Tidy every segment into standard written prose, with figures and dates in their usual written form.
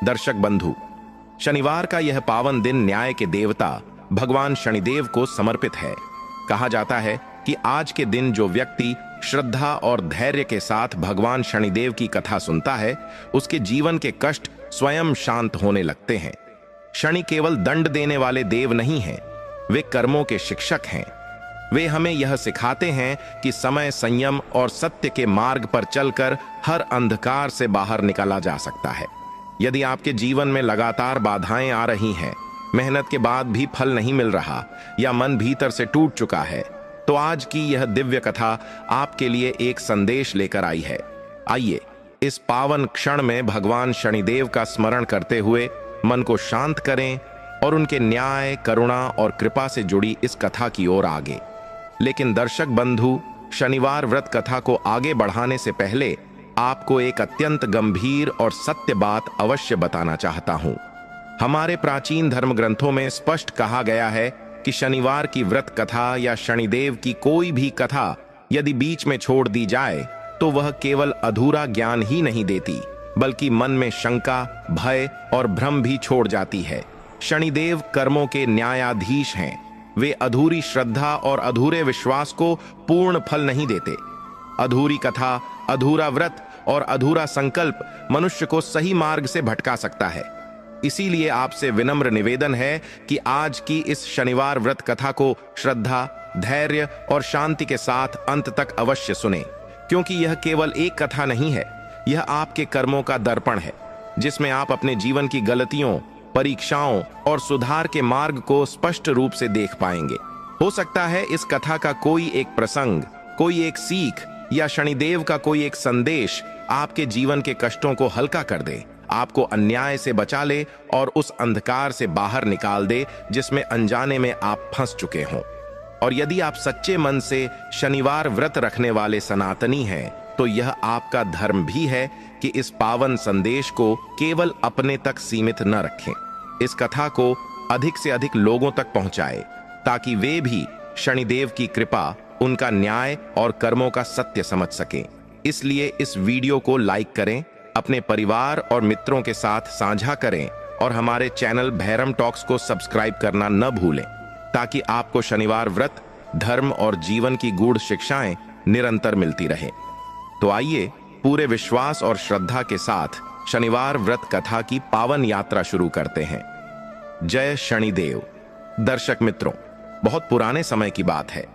दर्शक बंधु, शनिवार का यह पावन दिन न्याय के देवता भगवान शनिदेव को समर्पित है। कहा जाता है कि आज के दिन जो व्यक्ति श्रद्धा और धैर्य के साथ भगवान शनिदेव की कथा सुनता है, उसके जीवन के कष्ट स्वयं शांत होने लगते हैं। शनि केवल दंड देने वाले देव नहीं हैं, वे कर्मों के शिक्षक हैं। वे हमें यह सिखाते हैं कि समय, संयम और सत्य के मार्ग पर चलकर हर अंधकार से बाहर निकाला जा सकता है। यदि आपके जीवन में लगातार बाधाएं आ रही हैं, मेहनत के बाद भी फल नहीं मिल रहा या मन भीतर से टूट चुका है, तो आज की यह दिव्य कथा आपके लिए एक संदेश लेकर आई है। आइए इस पावन क्षण में भगवान शनिदेव का स्मरण करते हुए मन को शांत करें और उनके न्याय, करुणा और कृपा से जुड़ी इस कथा की ओर आगे। लेकिन दर्शक बंधु, शनिवार व्रत कथा को आगे बढ़ाने से पहले आपको एक अत्यंत गंभीर और सत्य बात अवश्य बताना चाहता हूं। हमारे प्राचीन धर्म ग्रंथों में स्पष्ट कहा गया है कि शनिवार की व्रत कथा या शनिदेव की कोई भी कथा यदि बीच में छोड़ दी जाए तो वह केवल अधूरा ज्ञान ही नहीं देती, बल्कि मन में शंका, भय और भ्रम भी छोड़ जाती है। शनिदेव कर्मों के न्यायाधीश हैं। वे अधूरी श्रद्धा और अधूरे विश्वास को पूर्ण फल नहीं देते। अधूरी कथा, अधूरा व्रत और अधूरा संकल्प मनुष्य को सही मार्ग से भटका सकता है। इसीलिए आपसे विनम्र निवेदन है कि आज की इस शनिवार व्रत कथा को श्रद्धा, धैर्य और शांति के साथ अंत तक अवश्य सुने, क्योंकि यह केवल एक कथा नहीं है, यह आपके कर्मों का दर्पण है, जिसमें आप अपने जीवन की गलतियों, परीक्षाओं और सुधार के मार्ग को स्पष्ट रूप से देख पाएंगे। हो सकता है इस कथा का कोई एक प्रसंग, कोई एक सीख या शनिदेव का कोई एक संदेश आपके जीवन के कष्टों को हल्का कर दे, आपको अन्याय से बचा ले और उस अंधकार से बाहर निकाल दे जिसमें अनजाने में आप फंस चुके हों। और यदि आप सच्चे मन से शनिवार व्रत रखने वाले सनातनी हैं, तो यह आपका धर्म भी है कि इस पावन संदेश को केवल अपने तक सीमित न रखें। इस कथा को अधिक से अधिक लोगों तक पहुंचाएं, ताकि वे भी शनिदेव की कृपा, उनका न्याय और कर्मों का सत्य समझ सकें। इसलिए इस वीडियो को लाइक करें, अपने परिवार और मित्रों के साथ साझा करें और हमारे चैनल भैरम टॉक्स को सब्सक्राइब करना न भूलें, ताकि आपको शनिवार व्रत, धर्म और जीवन की गूढ़ शिक्षाएं निरंतर मिलती रहे। तो आइए पूरे विश्वास और श्रद्धा के साथ शनिवार व्रत कथा की पावन यात्रा शुरू करते हैं। जय शनिदेव। दर्शक मित्रों, बहुत पुराने समय की बात है।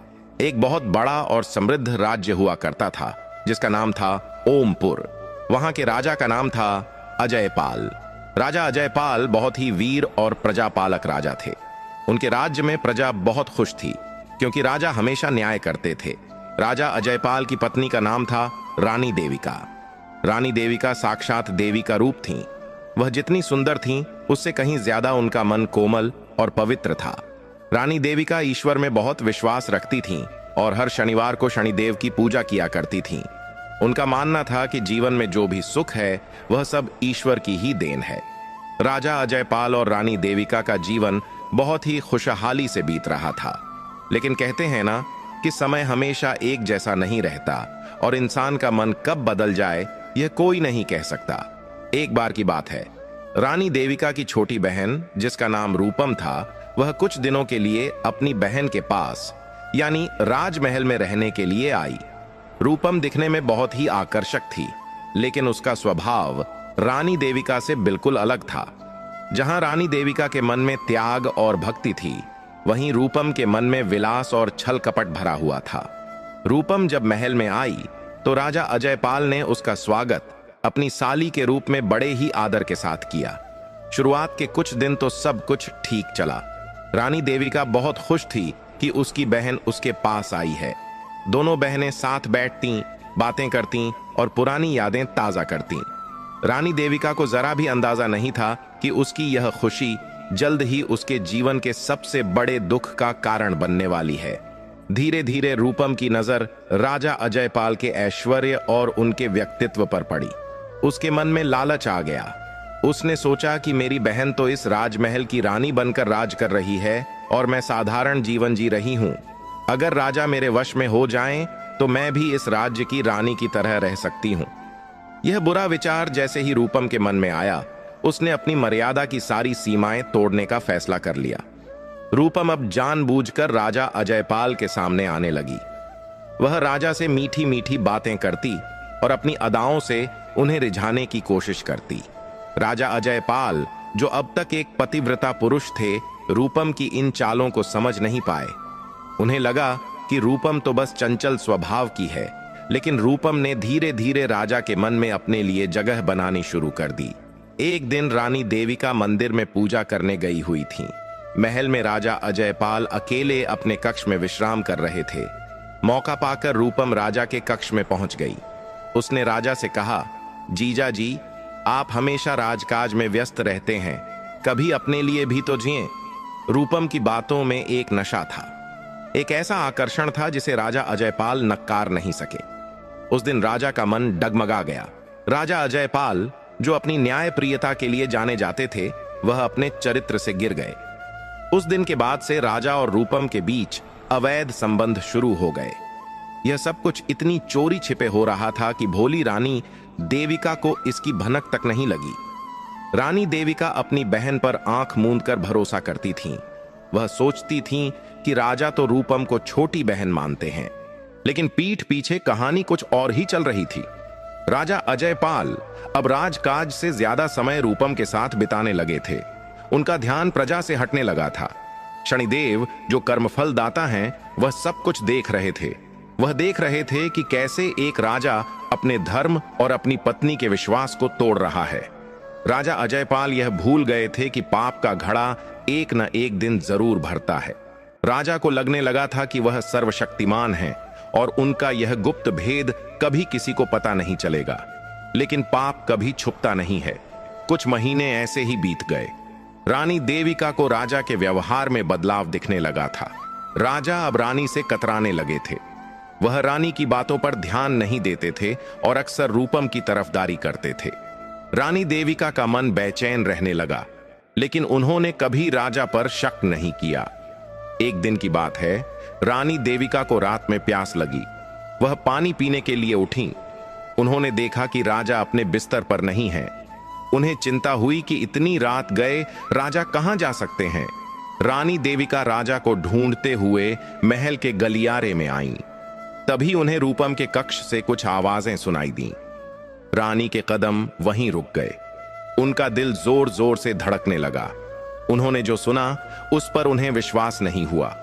एक बहुत बड़ा और समृद्ध राज्य हुआ करता था, जिसका नाम था ओमपुर। वहां के राजा का नाम था अजयपाल। राजा अजयपाल बहुत ही वीर और प्रजापालक राजा थे। उनके राज्य में प्रजा बहुत खुश थी, क्योंकि राजा हमेशा न्याय करते थे। राजा अजयपाल की पत्नी का नाम था रानी देविका। रानी देविका साक्षात देवी का रूप थीं। वह जितनी सुंदर थीं, उससे कहीं ज्यादा उनका मन कोमल और पवित्र था। रानी देविका ईश्वर में बहुत विश्वास रखती थीं और हर शनिवार को शनिदेव की पूजा किया करती थीं। उनका मानना था कि जीवन में जो भी सुख है, वह सब ईश्वर की ही देन है। राजा अजयपाल और रानी देविका का जीवन बहुत ही खुशहाली से बीत रहा था। लेकिन कहते हैं ना कि समय हमेशा एक जैसा नहीं रहता और इंसान का मन कब बदल जाए, यह कोई नहीं कह सकता। एक बार की बात है, रानी देविका की छोटी बहन, जिसका नाम रूपम था, वह कुछ दिनों के लिए अपनी बहन के पास यानी राजमहल में रहने के लिए आई। रूपम दिखने में बहुत ही आकर्षक थी, लेकिन उसका स्वभाव रानी देविका से बिल्कुल अलग था। जहां रानी देविका के मन में त्याग और भक्ति थी, वहीं रूपम के मन में विलास और छल कपट भरा हुआ था। रूपम जब महल में आई तो राजा अजयपाल ने उसका स्वागत अपनी साली के रूप में बड़े ही आदर के साथ किया। शुरुआत के कुछ दिन तो सब कुछ ठीक चला। रानी देविका बहुत खुश थी कि उसकी बहन उसके पास आई है। दोनों बहनें साथ बैठती, बातें करती और पुरानी यादें ताजा करती। रानी देविका को जरा भी अंदाजा नहीं था कि उसकी यह खुशी जल्द ही उसके जीवन के सबसे बड़े दुख का कारण बनने वाली है। धीरे धीरे रूपम की नजर राजा अजयपाल के ऐश्वर्य और उनके व्यक्तित्व पर पड़ी। उसके मन में लालच आ गया। उसने सोचा कि मेरी बहन तो इस राजमहल की रानी बनकर राज कर रही है और मैं साधारण जीवन जी रही हूं। अगर राजा मेरे वश में हो जाएं, तो मैं भी इस राज्य की रानी की तरह रह सकती हूं। यह बुरा विचार जैसे ही रूपम के मन में आया, उसने अपनी मर्यादा की सारी सीमाएं तोड़ने का फैसला कर लिया। रूपम अब जानबूझकर राजा अजयपाल के सामने आने लगी। वह राजा से मीठी मीठी बातें करती और अपनी अदाओं से उन्हें रिझाने की कोशिश करती। राजा अजयपाल, जो अब तक एक पतिव्रता पुरुष थे, रूपम की इन चालों को समझ नहीं पाए। उन्हें लगा कि रूपम तो बस चंचल स्वभाव की है, लेकिन रूपम ने धीरे धीरे राजा के मन में अपने लिए जगह बनानी शुरू कर दी। एक दिन रानी देविका मंदिर में पूजा करने गई हुई थी। महल में राजा अजयपाल अकेले अपने कक्ष में विश्राम कर रहे थे। मौका पाकर रूपम राजा के कक्ष में पहुंच गई। उसने राजा से कहा, जीजा जी, आप हमेशा राजकाज में व्यस्त रहते हैं, कभी अपने लिए भी तो जिएं। रूपम की बातों में एक नशा था, एक ऐसा आकर्षण था जिसे राजा अजयपाल नकार नहीं सके। उस दिन राजा का मन डगमगा गया। राजा अजयपाल, जो अपनी न्यायप्रियता के लिए जाने जाते थे, वह अपने चरित्र से गिर गए। उस दिन के बाद से राजा और रूपम के बीच अवैध संबंध शुरू हो गए। यह सब कुछ इतनी चोरी छिपे हो रहा था कि भोली रानी देविका को इसकी भनक तक नहीं लगी। रानी देविका अपनी बहन पर आंख मूंद कर भरोसा करती थीं। वह सोचती थीं कि राजा तो रूपम को छोटी बहन मानते हैं, लेकिन पीठ पीछे कहानी कुछ और ही चल रही थी। राजा अजयपाल अब राजकाज से ज्यादा समय रूपम के साथ बिताने लगे थे। उनका ध्यान प्रजा से हटने लगा था। शनिदेव, जो कर्मफल दाता हैं, वह सब कुछ देख रहे थे। वह देख रहे थे कि कैसे एक राजा अपने धर्म और अपनी पत्नी के विश्वास को तोड़ रहा है। राजा अजयपाल यह भूल गए थे कि पाप का घड़ा एक न एक दिन जरूर भरता है। राजा को लगने लगा था कि वह सर्वशक्तिमान है और उनका यह गुप्त भेद कभी किसी को पता नहीं चलेगा। लेकिन पाप कभी छुपता नहीं है। कुछ महीने ऐसे ही बीत गए। रानी देविका को राजा के व्यवहार में बदलाव दिखने लगा था। राजा अब रानी से कतराने लगे थे। वह रानी की बातों पर ध्यान नहीं देते थे और अक्सर रूपम की तरफदारी करते थे। रानी देविका का मन बेचैन रहने लगा, लेकिन उन्होंने कभी राजा पर शक नहीं किया। एक दिन की बात है, रानी देविका को रात में प्यास लगी। वह पानी पीने के लिए उठी। उन्होंने देखा कि राजा अपने बिस्तर पर नहीं है। उन्हें चिंता हुई कि इतनी रात गए राजा कहां जा सकते हैं। रानी देविका राजा को ढूंढते हुए महल के गलियारे में आईं। तभी उन्हें रूपम के कक्ष से कुछ आवाजें सुनाई दीं। रानी के कदम वहीं रुक गए। उनका दिल जोर जोर से धड़कने लगा। उन्होंने जो सुना उस पर उन्हें विश्वास नहीं हुआ।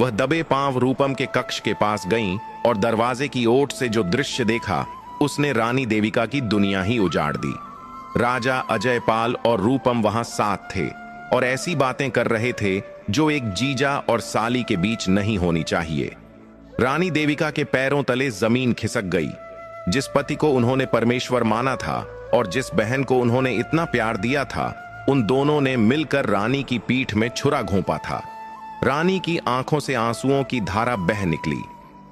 वह दबे पांव रूपम के कक्ष के पास गईं और दरवाजे की ओट से जो दृश्य देखा, उसने रानी देविका की दुनिया ही उजाड़ दी। राजा अजयपाल और रूपम वहां साथ थे और ऐसी बातें कर रहे थे जो एक जीजा और साली के बीच नहीं होनी चाहिए। रानी देविका के पैरों तले जमीन खिसक गई। जिस पति को उन्होंने परमेश्वर माना था और जिस बहन को उन्होंने इतना प्यार दिया था, उन दोनों ने मिलकर रानी की पीठ में छुरा घोंपा था। रानी की आंखों से आंसुओं की धारा बह निकली,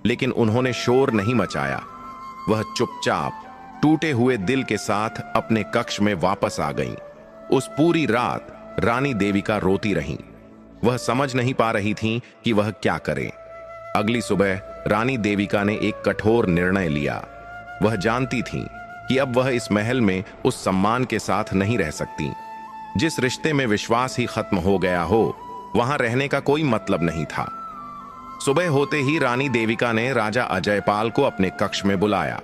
लेकिन उन्होंने शोर नहीं मचाया। वह चुपचाप टूटे हुए दिल के साथ अपने कक्ष में वापस आ गईं। उस पूरी रात रानी देविका रोती रहीं। वह समझ नहीं पा रही थीं कि वह क्या करें। अगली सुबह रानी देविका ने एक कठोर निर्णय लिया। वह जानती थीं कि अब वह इस महल में उस सम्मान के साथ नहीं रह सकती। जिस रिश्ते में विश्वास ही खत्म हो गया हो, वहां रहने का कोई मतलब नहीं था। सुबह होते ही रानी देविका ने राजा अजयपाल को अपने कक्ष में बुलाया।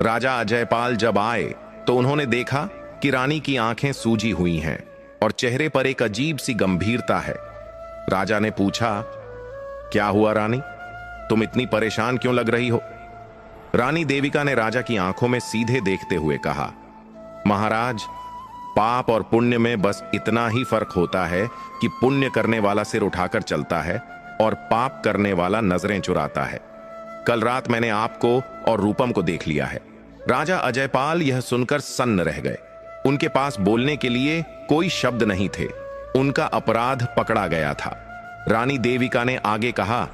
राजा अजयपाल जब आए तो उन्होंने देखा कि रानी की आंखें सूजी हुई हैं और चेहरे पर एक अजीब सी गंभीरता है। राजा ने पूछा, क्या हुआ रानी, तुम इतनी परेशान क्यों लग रही हो? रानी देविका ने राजा की आंखों में सीधे देखते हुए कहा, महाराज, पाप और पुण्य में बस इतना ही फर्क होता है कि पुण्य करने वाला सिर उठाकर चलता है और पाप करने वाला नजरें चुराता है। कल रात मैंने आपको और रूपम को देख लिया है। राजा अजयपाल यह सुनकर सन्न रह गए। उनके पास बोलने के लिए कोई शब्द नहीं थे। उनका अपराध पकड़ा गया था। रानी देविका ने आगे कहा,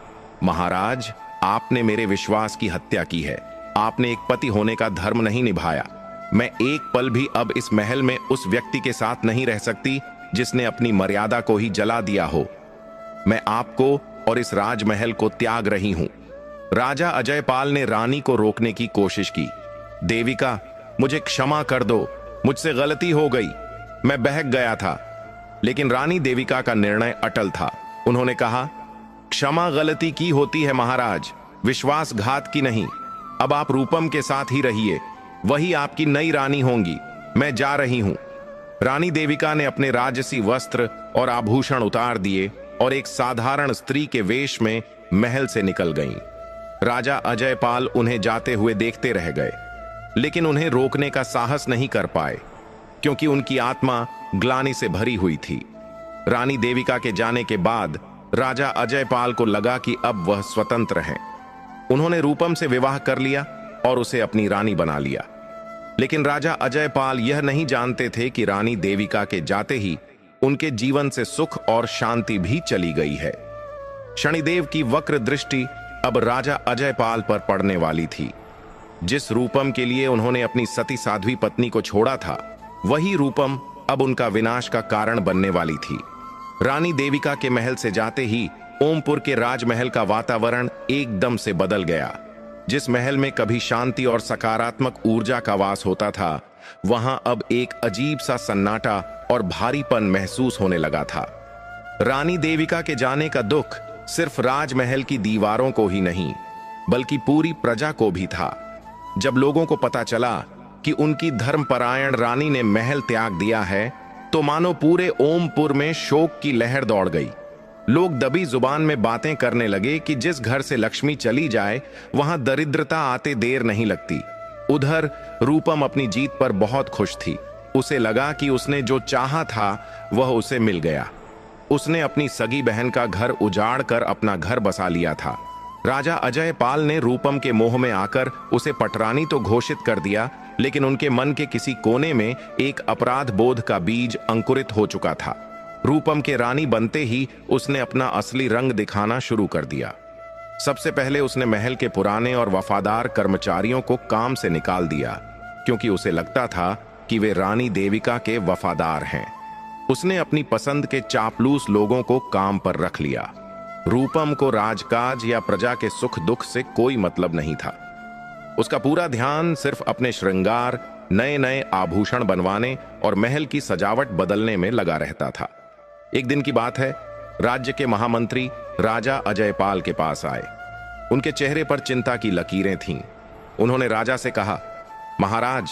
महाराज, आपने मेरे विश्वास की हत्या की है। आपने एक पति होने का धर्म नहीं निभाया। मैं एक पल भी अब इस महल में उस व्यक्ति के साथ नहीं रह सकती जिसने अपनी मर्यादा को ही जला दिया हो। मैं आपको और इस राजमहल को त्याग रही हूं। राजा अजयपाल ने रानी को रोकने की कोशिश की। देविका, मुझे क्षमा कर दो, मुझसे गलती हो गई। मैं बहक गया था, लेकिन रानी देविका का निर्णय अटल था। उन्होंने कहा, क्षमा गलती की होती है महाराज, विश्वासघात की नहीं। अब आप रूपम के साथ ही रहिए, वही आपकी नई रानी होंगी। मैं जा रही हूं। रानी देविका ने अपने राजसी वस्त्र और आभूषण उतार दिए और एक साधारण स्त्री के वेश में महल से निकल गईं। राजा अजयपाल उन्हें जाते हुए देखते रह गए, लेकिन उन्हें रोकने का साहस नहीं कर पाए, क्योंकि उनकी आत्मा ग्लानि से भरी हुई थी। रानी देविका के जाने के बाद राजा अजयपाल को लगा कि अब वह स्वतंत्र हैं। उन्होंने रूपम से विवाह कर लिया और उसे अपनी रानी बना लिया। लेकिन राजा अजयपाल यह नहीं जानते थे कि रानी देविका के जाते ही उनके जीवन से सुख और शांति भी चली गई है। शनिदेव की वक्र दृष्टि अब राजा अजयपाल पर पड़ने वाली थी। जिस रूपम के लिए उन्होंने अपनी सती साध्वी पत्नी को छोड़ा था, वही रूपम अब उनका विनाश का कारण बनने वाली थी। रानी देविका के महल से जाते ही ओमपुर के राजमहल का वातावरण एकदम से बदल गया। जिस महल में कभी शांति और सकारात्मक ऊर्जा का वास होता था, वहां अब एक अजीब सा सन्नाटा और भारीपन महसूस होने लगा था। रानी देविका के जाने का दुख सिर्फ राजमहल की दीवारों को ही नहीं, बल्कि पूरी प्रजा को भी था। जब लोगों को पता चला कि उनकी धर्मपरायण रानी ने महल त्याग दिया है, तो मानो पूरे ओमपुर में शोक की लहर दौड़ गई। लोग दबी जुबान में बातें करने लगे कि जिस घर से लक्ष्मी चली जाए, वहां दरिद्रता आते देर नहीं लगती। उधर रूपम अपनी जीत पर बहुत खुश थी। उसे लगा कि उसने जो चाहा था वह उसे मिल गया। उसने अपनी सगी बहन का घर उजाड़ कर अपना घर बसा लिया था। राजा अजयपाल ने रूपम के मोह में आकर उसे पटरानी तो घोषित कर दिया, लेकिन उनके मन के किसी कोने में एक अपराध बोध का बीज अंकुरित हो चुका था। रूपम के रानी बनते ही उसने अपना असली रंग दिखाना शुरू कर दिया। सबसे पहले उसने महल के पुराने और वफादार कर्मचारियों को काम से निकाल दिया, क्योंकि उसे लगता था कि वे रानी देविका के वफादार हैं। उसने अपनी पसंद के चापलूस लोगों को काम पर रख लिया। रूपम को राजकाज या प्रजा के सुख दुख से कोई मतलब नहीं था। उसका पूरा ध्यान सिर्फ अपने श्रृंगार, नए नए आभूषण बनवाने और महल की सजावट बदलने में लगा रहता था। एक दिन की बात है, राज्य के महामंत्री राजा अजयपाल के पास आए। उनके चेहरे पर चिंता की लकीरें थीं। उन्होंने राजा से कहा, महाराज,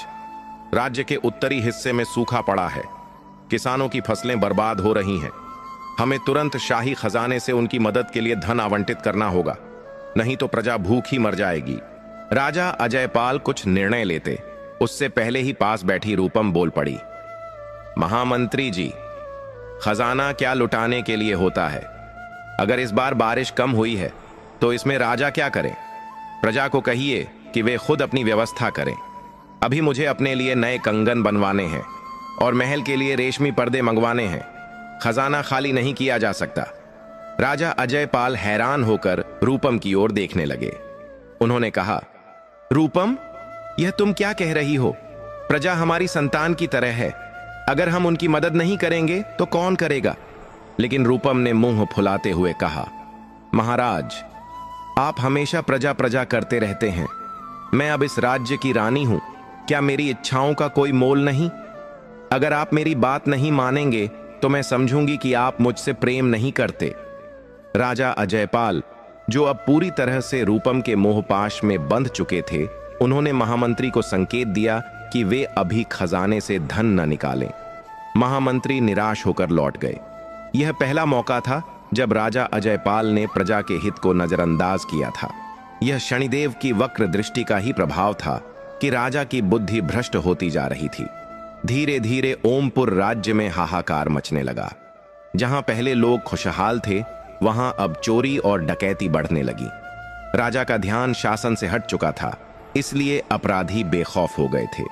राज्य के उत्तरी हिस्से में सूखा पड़ा है। किसानों की फसलें बर्बाद हो रही हैं। हमें तुरंत शाही खजाने से उनकी मदद के लिए धन आवंटित करना होगा, नहीं तो प्रजा भूखी मर जाएगी। राजा अजयपाल कुछ निर्णय लेते, उससे पहले ही पास बैठी रूपम बोल पड़ी, महामंत्री जी, खजाना क्या लुटाने के लिए होता है? अगर इस बार बारिश कम हुई है तो इसमें राजा क्या करें? प्रजा को कहिए कि वे खुद अपनी व्यवस्था करें। अभी मुझे अपने लिए नए कंगन बनवाने हैं और महल के लिए रेशमी पर्दे मंगवाने हैं। खजाना खाली नहीं किया जा सकता। राजा अजयपाल हैरान होकर रूपम की ओर देखने लगे। उन्होंने कहा, रूपम, यह तुम क्या कह रही हो? प्रजा हमारी संतान की तरह है। अगर हम उनकी मदद नहीं करेंगे तो कौन करेगा? लेकिन रूपम ने मुंह फुलाते हुए कहा, महाराज, आप हमेशा प्रजा प्रजा करते रहते हैं। मैं अब इस राज्य की रानी हूं। क्या मेरी इच्छाओं का कोई मोल नहीं? अगर आप मेरी बात नहीं मानेंगे तो मैं समझूंगी कि आप मुझसे प्रेम नहीं करते। राजा अजयपाल, जो अब पूरी तरह से रूपम के मोहपाश में बंध चुके थे, उन्होंने महामंत्री को संकेत दिया कि वे अभी खजाने से धन न निकालें। महामंत्री निराश होकर लौट गए। यह पहला मौका था जब राजा अजयपाल ने प्रजा के हित को नजरअंदाज किया था। यह शनिदेव की वक्र दृष्टि का ही प्रभाव था कि राजा की बुद्धि भ्रष्ट होती जा रही थी। धीरे धीरे ओमपुर राज्य में हाहाकार मचने लगा। जहां पहले लोग खुशहाल थे, वहां अब चोरी और डकैती बढ़ने लगी। राजा का ध्यान शासन से हट चुका था, इसलिए अपराधी बेखौफ हो गए थे।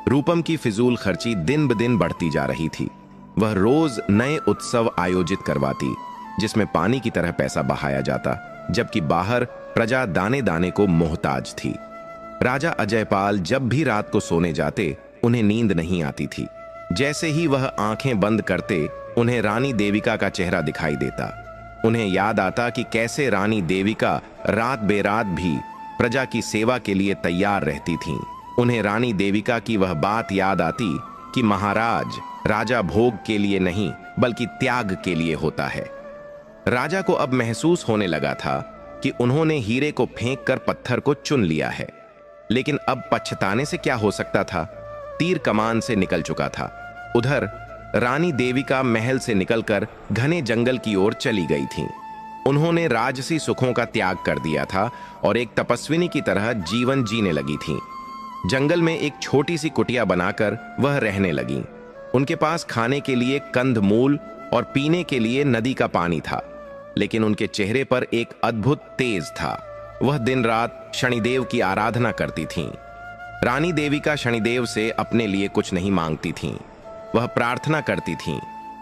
रूपम की फिजूल खर्ची दिन ब दिन बढ़ती जा रही थी। वह रोज नए उत्सव आयोजित करवाती, जिसमें पानी की तरह पैसा बहाया जाता, जबकि बाहर प्रजा दाने दाने को मोहताज थी। राजा अजयपाल जब भी रात को सोने जाते, उन्हें नींद नहीं आती थी। जैसे ही वह आंखें बंद करते, उन्हें रानी देविका का चेहरा दिखाई देता। उन्हें याद आता कि कैसे रानी देविका रात बेरात भी प्रजा की सेवा के लिए तैयार रहती थीं। उन्हें रानी देविका की वह बात याद आती कि महाराज, राजा भोग के लिए नहीं बल्कि त्याग के लिए होता है। राजा को अब महसूस होने लगा था कि उन्होंने हीरे को फेंक कर पत्थर को चुन लिया है, लेकिन अब पछताने से क्या हो सकता था। तीर कमान से निकल चुका था। उधर रानी देविका महल से निकलकर घने जंगल की ओर चली गई थीं। उन्होंने राजसी सुखों का त्याग कर दिया था और एक तपस्विनी की तरह जीवन जीने लगी थीं। जंगल में एक छोटी सी कुटिया बनाकर वह रहने लगीं। उनके पास खाने के लिए कंदमूल और पीने के लिए नदी का पानी था, लेकिन उनके चेहरे पर एक अद्भुत तेज था। वह दिन रात शनिदेव की आराधना करती थीं। रानी देविका शनिदेव से अपने लिए कुछ नहीं मांगती थीं। वह प्रार्थना करती थीं,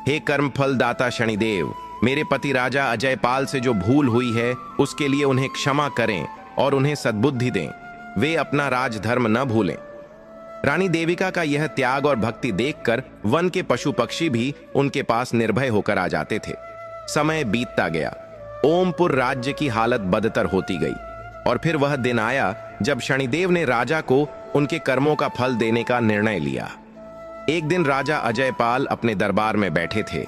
हे कर्मफल दाता शनिदेव, मेरे पति राजा अजयपाल से जो भूल हुई है उसके लिए उन्हें क्षमा करें और उन्हें सद्बुद्धि दें। वे अपना राजधर्म न भूलें। रानी देविका का यह त्याग और भक्ति देखकर वन के पशु पक्षी भी उनके पास निर्भय होकर आ जाते थे। समय बीतता गया। ओमपुर राज्य की हालत बदतर होती गई और फिर वह दिन आया जब शनिदेव ने राजा को उनके कर्मों का फल देने का निर्णय लिया। एक दिन राजा अजयपाल अपने दरबार में बैठे थे।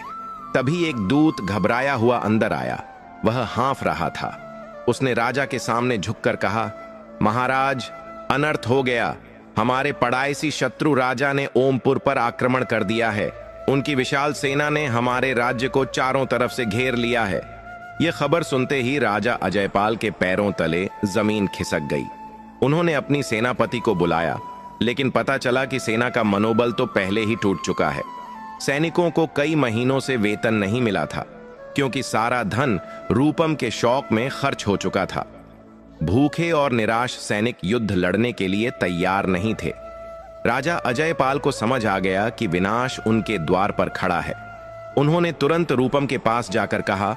तभी एक दूत घबराया हुआ अंदर आया। वह हाँफ रहा था। उसने राजा के सामने झुककर कहा, महाराज, अनर्थ हो गया। हमारे पड़ायसी शत्रु राजा ने ओमपुर पर आक्रमण कर दिया है। उनकी विशाल सेना ने हमारे राज्य को चारों तरफ से घेर लिया है। यह खबर सुनते ही राजा अजयपाल के पैरों तले जमीन खिसक गई। उन्होंने अपनी सेनापति को बुलाया, लेकिन पता चला कि सेना का मनोबल तो पहले ही टूट चुका है। सैनिकों को कई महीनों से वेतन नहीं मिला था, क्योंकि सारा धन रूपम के शौक में खर्च हो चुका था। भूखे और निराश सैनिक युद्ध लड़ने के लिए तैयार नहीं थे। राजा अजयपाल को समझ आ गया कि विनाश उनके द्वार पर खड़ा है। उन्होंने तुरंत रूपम के पास जाकर कहा,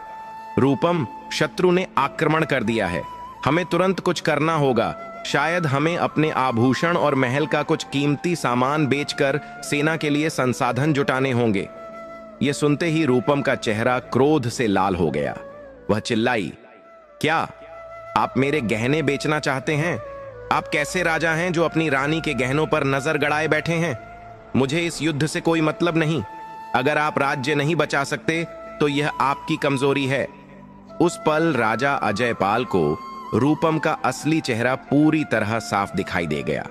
रूपम, शत्रु ने आक्रमण कर दिया है। हमें तुरंत कुछ करना होगा। शायद हमें अपने आभूषण और महल का कुछ कीमती सामान बेचकर सेना के लिए संसाधन जुटाने होंगे। यह सुनते ही रूपम का चेहरा क्रोध से लाल हो गया। वह चिल्लाई, क्या आप मेरे गहने बेचना चाहते हैं? आप कैसे राजा हैं जो अपनी रानी के गहनों पर नजर गड़ाए बैठे हैं? मुझे इस युद्ध से कोई मतलब नहीं। अगर आप राज्य नहीं बचा सकते तो यह आपकी कमजोरी है। उस पल राजा अजयपाल को रूपम का असली चेहरा पूरी तरह साफ दिखाई दे गया।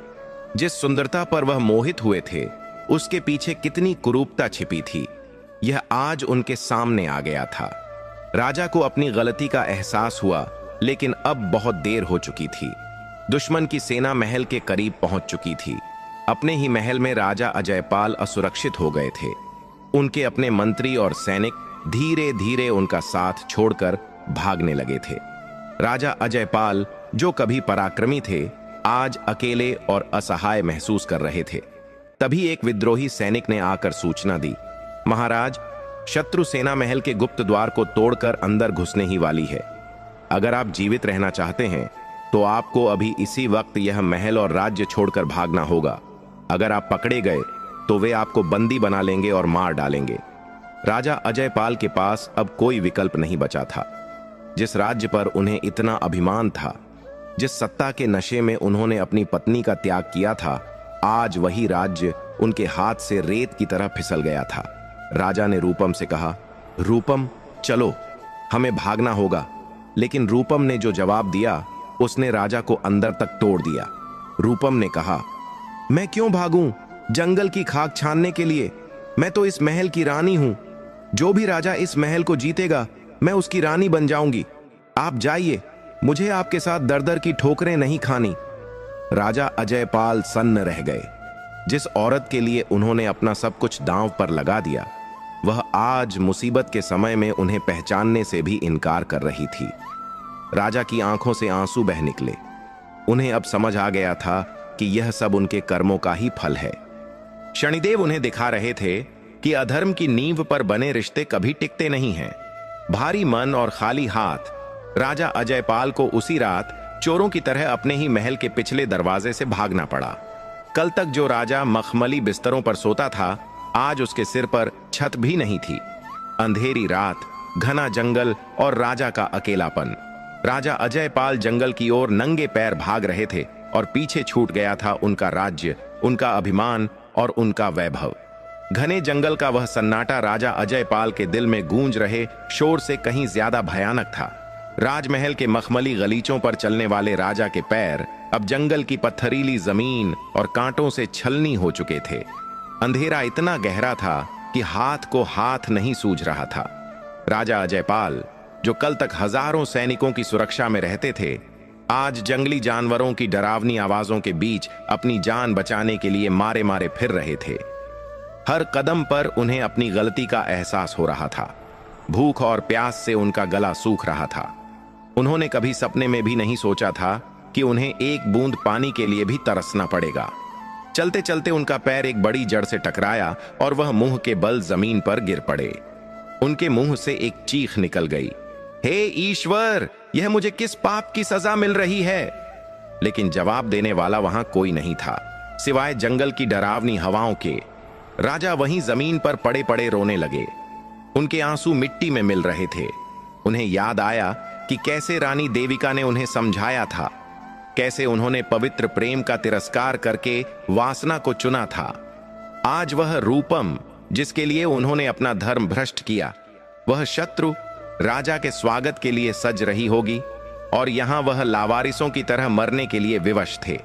जिस सुंदरता पर वह मोहित हुए थे, उसके पीछे कितनी कुरूपता छिपी थी, यह आज उनके सामने आ गया था। राजा को अपनी गलती का एहसास हुआ, लेकिन अब बहुत देर हो चुकी थी। दुश्मन की सेना महल के करीब पहुंच चुकी थी। अपने ही महल में राजा अजयपाल असुरक्षित हो गए थे। उनके अपने मंत्री और सैनिक धीरे धीरे उनका साथ छोड़कर भागने लगे थे। राजा अजयपाल, जो कभी पराक्रमी थे, आज अकेले और असहाय महसूस कर रहे थे। तभी एक विद्रोही सैनिक ने आकर सूचना दी, महाराज, शत्रु सेना महल के गुप्त द्वार को तोड़कर अंदर घुसने ही वाली है। अगर आप जीवित रहना चाहते हैं तो आपको अभी इसी वक्त यह महल और राज्य छोड़कर भागना होगा। अगर आप पकड़े गए तो वे आपको बंदी बना लेंगे और मार डालेंगे। राजा अजयपाल के पास अब कोई विकल्प नहीं बचा था। जिस राज्य पर उन्हें इतना अभिमान था, जिस सत्ता के नशे में उन्होंने अपनी पत्नी का त्याग किया था, आज वही राज्य उनके हाथ से रेत की तरह फिसल गया था। राजा ने रूपम से कहा, रूपम, चलो, हमें भागना होगा। लेकिन रूपम ने जो जवाब दिया, उसने राजा को अंदर तक तोड़ दिया। रूपम ने कहा, मैं क्यों भागूं जंगल की खाक छानने के लिए? मैं तो इस महल की रानी हूं। जो भी राजा इस महल को जीतेगा, मैं उसकी रानी बन जाऊंगी। आप जाइए, मुझे आपके साथ दर दर की ठोकरें नहीं खानी। राजा अजयपाल सन्न रह गए। जिस औरत के लिए उन्होंने अपना सब कुछ दांव पर लगा दिया, वह आज मुसीबत के समय में उन्हें पहचानने से भी इनकार कर रही थी। राजा की आंखों से आंसू बह निकले। उन्हें अब समझ आ गया था कि यह सब उनके कर्मों का ही फल है। शनिदेव उन्हें दिखा रहे थे कि अधर्म की नींव पर बने रिश्ते कभी टिकते नहीं हैं। भारी मन और खाली हाथ राजा अजयपाल को उसी रात चोरों की तरह अपने ही महल के पिछले दरवाजे से भागना पड़ा। कल तक जो राजा मखमली बिस्तरों पर सोता था, आज उसके सिर पर छत भी नहीं थी। अंधेरी रात, घना जंगल और राजा का अकेलापन। राजा अजयपाल जंगल की ओर नंगे पैर भाग रहे थे, और पीछे छूट गया था उनका राज्य, उनका अभिमान और उनका वैभव। घने जंगल का वह सन्नाटा राजा अजयपाल के दिल में गूंज रहे शोर से कहीं ज्यादा भयानक था। राजमहल के मखमली गलीचों पर चलने वाले राजा के पैर अब जंगल की पत्थरीली जमीन और कांटों से छलनी हो चुके थे। अंधेरा इतना गहरा था कि हाथ को हाथ नहीं सूझ रहा था। राजा अजयपाल, जो कल तक हजारों सैनिकों की सुरक्षा में रहते थे, आज जंगली जानवरों की डरावनी आवाजों के बीच अपनी जान बचाने के लिए मारे मारे फिर रहे थे। हर कदम पर उन्हें अपनी गलती का एहसास हो रहा था। भूख और प्यास से उनका गला सूख रहा था। उन्होंने कभी सपने में भी नहीं सोचा था कि उन्हें एक बूंद पानी के लिए भी तरसना पड़ेगा। चलते चलते उनका पैर एक बड़ी जड़ से टकराया और वह मुंह के बल जमीन पर गिर पड़े। उनके मुंह से एक चीख निकल गई, हे ईश्वर, यह मुझे किस पाप की सजा मिल रही है? लेकिन जवाब देने वाला वहां कोई नहीं था, सिवाय जंगल की डरावनी हवाओं के। राजा वहीं जमीन पर पड़े पड़े रोने लगे। उनके आंसू मिट्टी में मिल रहे थे। उन्हें याद आया कि कैसे रानी देविका ने उन्हें समझाया था, कैसे उन्होंने पवित्र प्रेम का तिरस्कार करके वासना को चुना था। आज वह रूपम, जिसके लिए उन्होंने अपना धर्म भ्रष्ट किया, वह शत्रु राजा के स्वागत के लिए सज रही होगी, और यहां वह लावारिसों की तरह मरने के लिए विवश थे।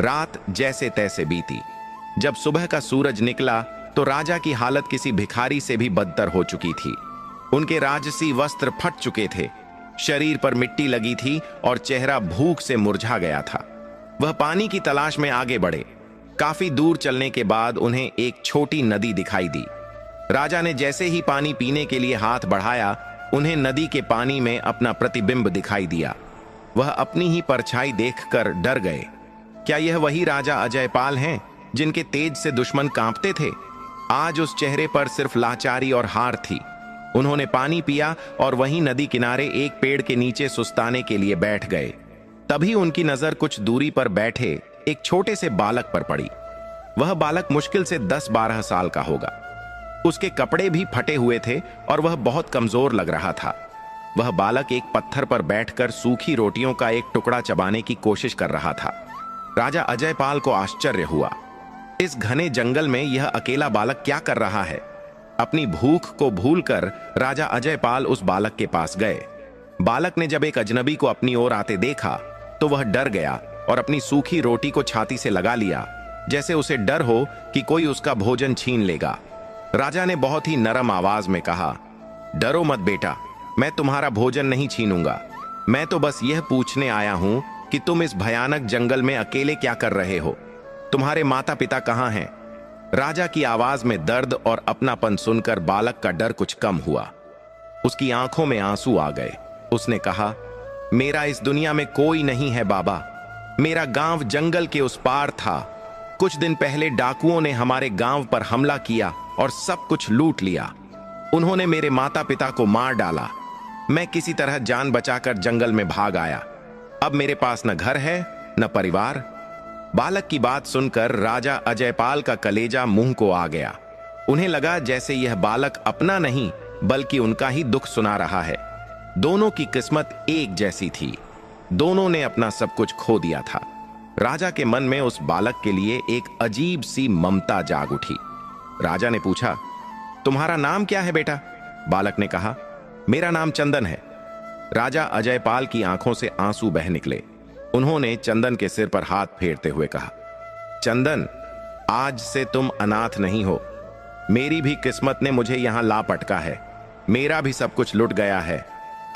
रात जैसे तैसे बीती। जब सुबह का सूरज निकला तो राजा की हालत किसी भिखारी से भी बदतर हो चुकी थी। उनके राजसी वस्त्र फट चुके थे, शरीर पर मिट्टी लगी थी और चेहरा भूख से मुरझा गया था। वह पानी की तलाश में आगे बढ़े। काफी दूर चलने के बाद उन्हें एक छोटी नदी दिखाई दी। राजा ने जैसे ही पानी पीने के लिए हाथ बढ़ाया, उन्हें नदी के पानी में अपना प्रतिबिंब दिखाई दिया। वह अपनी ही परछाई देखकर डर गए। क्या यह वही राजा अजयपाल हैं जिनके तेज से दुश्मन कांपते थे? आज उस चेहरे पर सिर्फ लाचारी और हार थी। उन्होंने पानी पिया और वहीं नदी किनारे एक पेड़ के नीचे सुस्ताने के लिए बैठ गए। तभी उनकी नजर कुछ दूरी पर बैठे एक छोटे से बालक पर पड़ी। वह बालक मुश्किल से 10-12 साल का होगा। उसके कपड़े भी फटे हुए थे और वह बहुत कमजोर लग रहा था। वह बालक एक पत्थर पर बैठकर सूखी रोटियों का एक टुकड़ा चबाने की कोशिश कर रहा था। राजा अजयपाल को आश्चर्य हुआ। इस घने जंगल में यह अकेला बालक क्या कर रहा है? अपनी भूख को भूलकर राजा अजयपाल उस बालक के पास गए। बालक ने जब एक अजनबी को अपनी ओर आते देखा तो वह डर गया और अपनी सूखी रोटी को छाती से लगा लिया, जैसे उसे डर हो कि कोई उसका भोजन छीन लेगा। राजा ने बहुत ही नरम आवाज में कहा, डरो मत बेटा, मैं तुम्हारा भोजन नहीं छीनूंगा। मैं तो बस यह पूछने आया हूं कि तुम इस भयानक जंगल में अकेले क्या कर रहे हो? तुम्हारे माता पिता कहां हैं? राजा की आवाज में दर्द और अपनापन सुनकर बालक का डर कुछ कम हुआ। उसकी आंखों में आंसू आ गए। उसने कहा, मेरा इस दुनिया में कोई नहीं है बाबा। मेरा गांव जंगल के उस पार था। कुछ दिन पहले डाकुओं ने हमारे गांव पर हमला किया और सब कुछ लूट लिया। उन्होंने मेरे माता पिता को मार डाला। मैं किसी तरह जान बचाकर जंगल में भाग आया। अब मेरे पास न घर है न परिवार। बालक की बात सुनकर राजा अजयपाल का कलेजा मुंह को आ गया। उन्हें लगा जैसे यह बालक अपना नहीं बल्कि उनका ही दुख सुना रहा है। दोनों की किस्मत एक जैसी थी। दोनों ने अपना सब कुछ खो दिया था। राजा के मन में उस बालक के लिए एक अजीब सी ममता जाग उठी। राजा ने पूछा, तुम्हारा नाम क्या है बेटा? बालक ने कहा, मेरा नाम चंदन है। राजा अजयपाल की आंखों से आंसू बह निकले। उन्होंने चंदन के सिर पर हाथ फेरते हुए कहा, चंदन, आज से तुम अनाथ नहीं हो। मेरी भी किस्मत ने मुझे यहां ला पटका है। मेरा भी सब कुछ लुट गया है।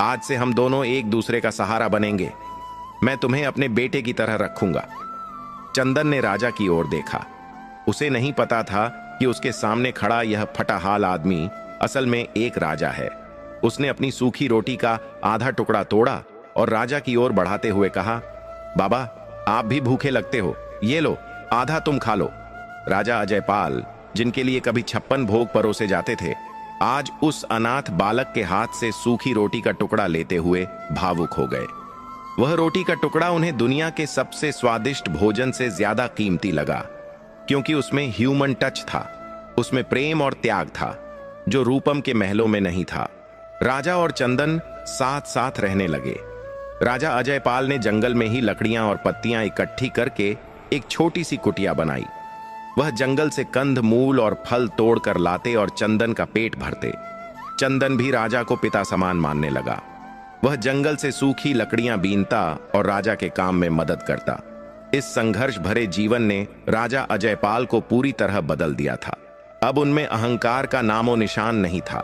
आज से हम दोनों एक दूसरे का सहारा बनेंगे। मैं तुम्हें अपने बेटे की तरह रखूंगा। चंदन ने राजा की ओर देखा। उसे नहीं पता था कि उसके सामने खड़ा यह फटाहाल आदमी असल में एक राजा है। उसने अपनी सूखी रोटी का आधा टुकड़ा तोड़ा और राजा की ओर बढ़ाते हुए कहा, बाबा, आप भी भूखे लगते हो, ये लो, आधा तुम खा लो। राजा अजयपाल, जिनके लिए कभी 56 भोग परोसे जाते थे, आज उस अनाथ बालक के हाथ से सूखी रोटी का टुकड़ा लेते हुए भावुक हो गए। वह रोटी का टुकड़ा उन्हें दुनिया के सबसे स्वादिष्ट भोजन से ज्यादा कीमती लगा, क्योंकि उसमें ह्यूमन टच था। उसमें प्रेम और त्याग था, जो रूपम के महलों में नहीं था। राजा और चंदन साथ साथ रहने लगे। राजा अजयपाल ने जंगल में ही लकड़ियां और पत्तियां इकट्ठी करके एक छोटी सी कुटिया बनाई। वह जंगल से कंद मूल और फल तोड़कर लाते और चंदन का पेट भरते। चंदन भी राजा को पिता समान मानने लगा। वह जंगल से सूखी लकड़ियां बीनता और राजा के काम में मदद करता। इस संघर्ष भरे जीवन ने राजा अजयपाल को पूरी तरह बदल दिया था। अब उनमें अहंकार का नामो निशान नहीं था।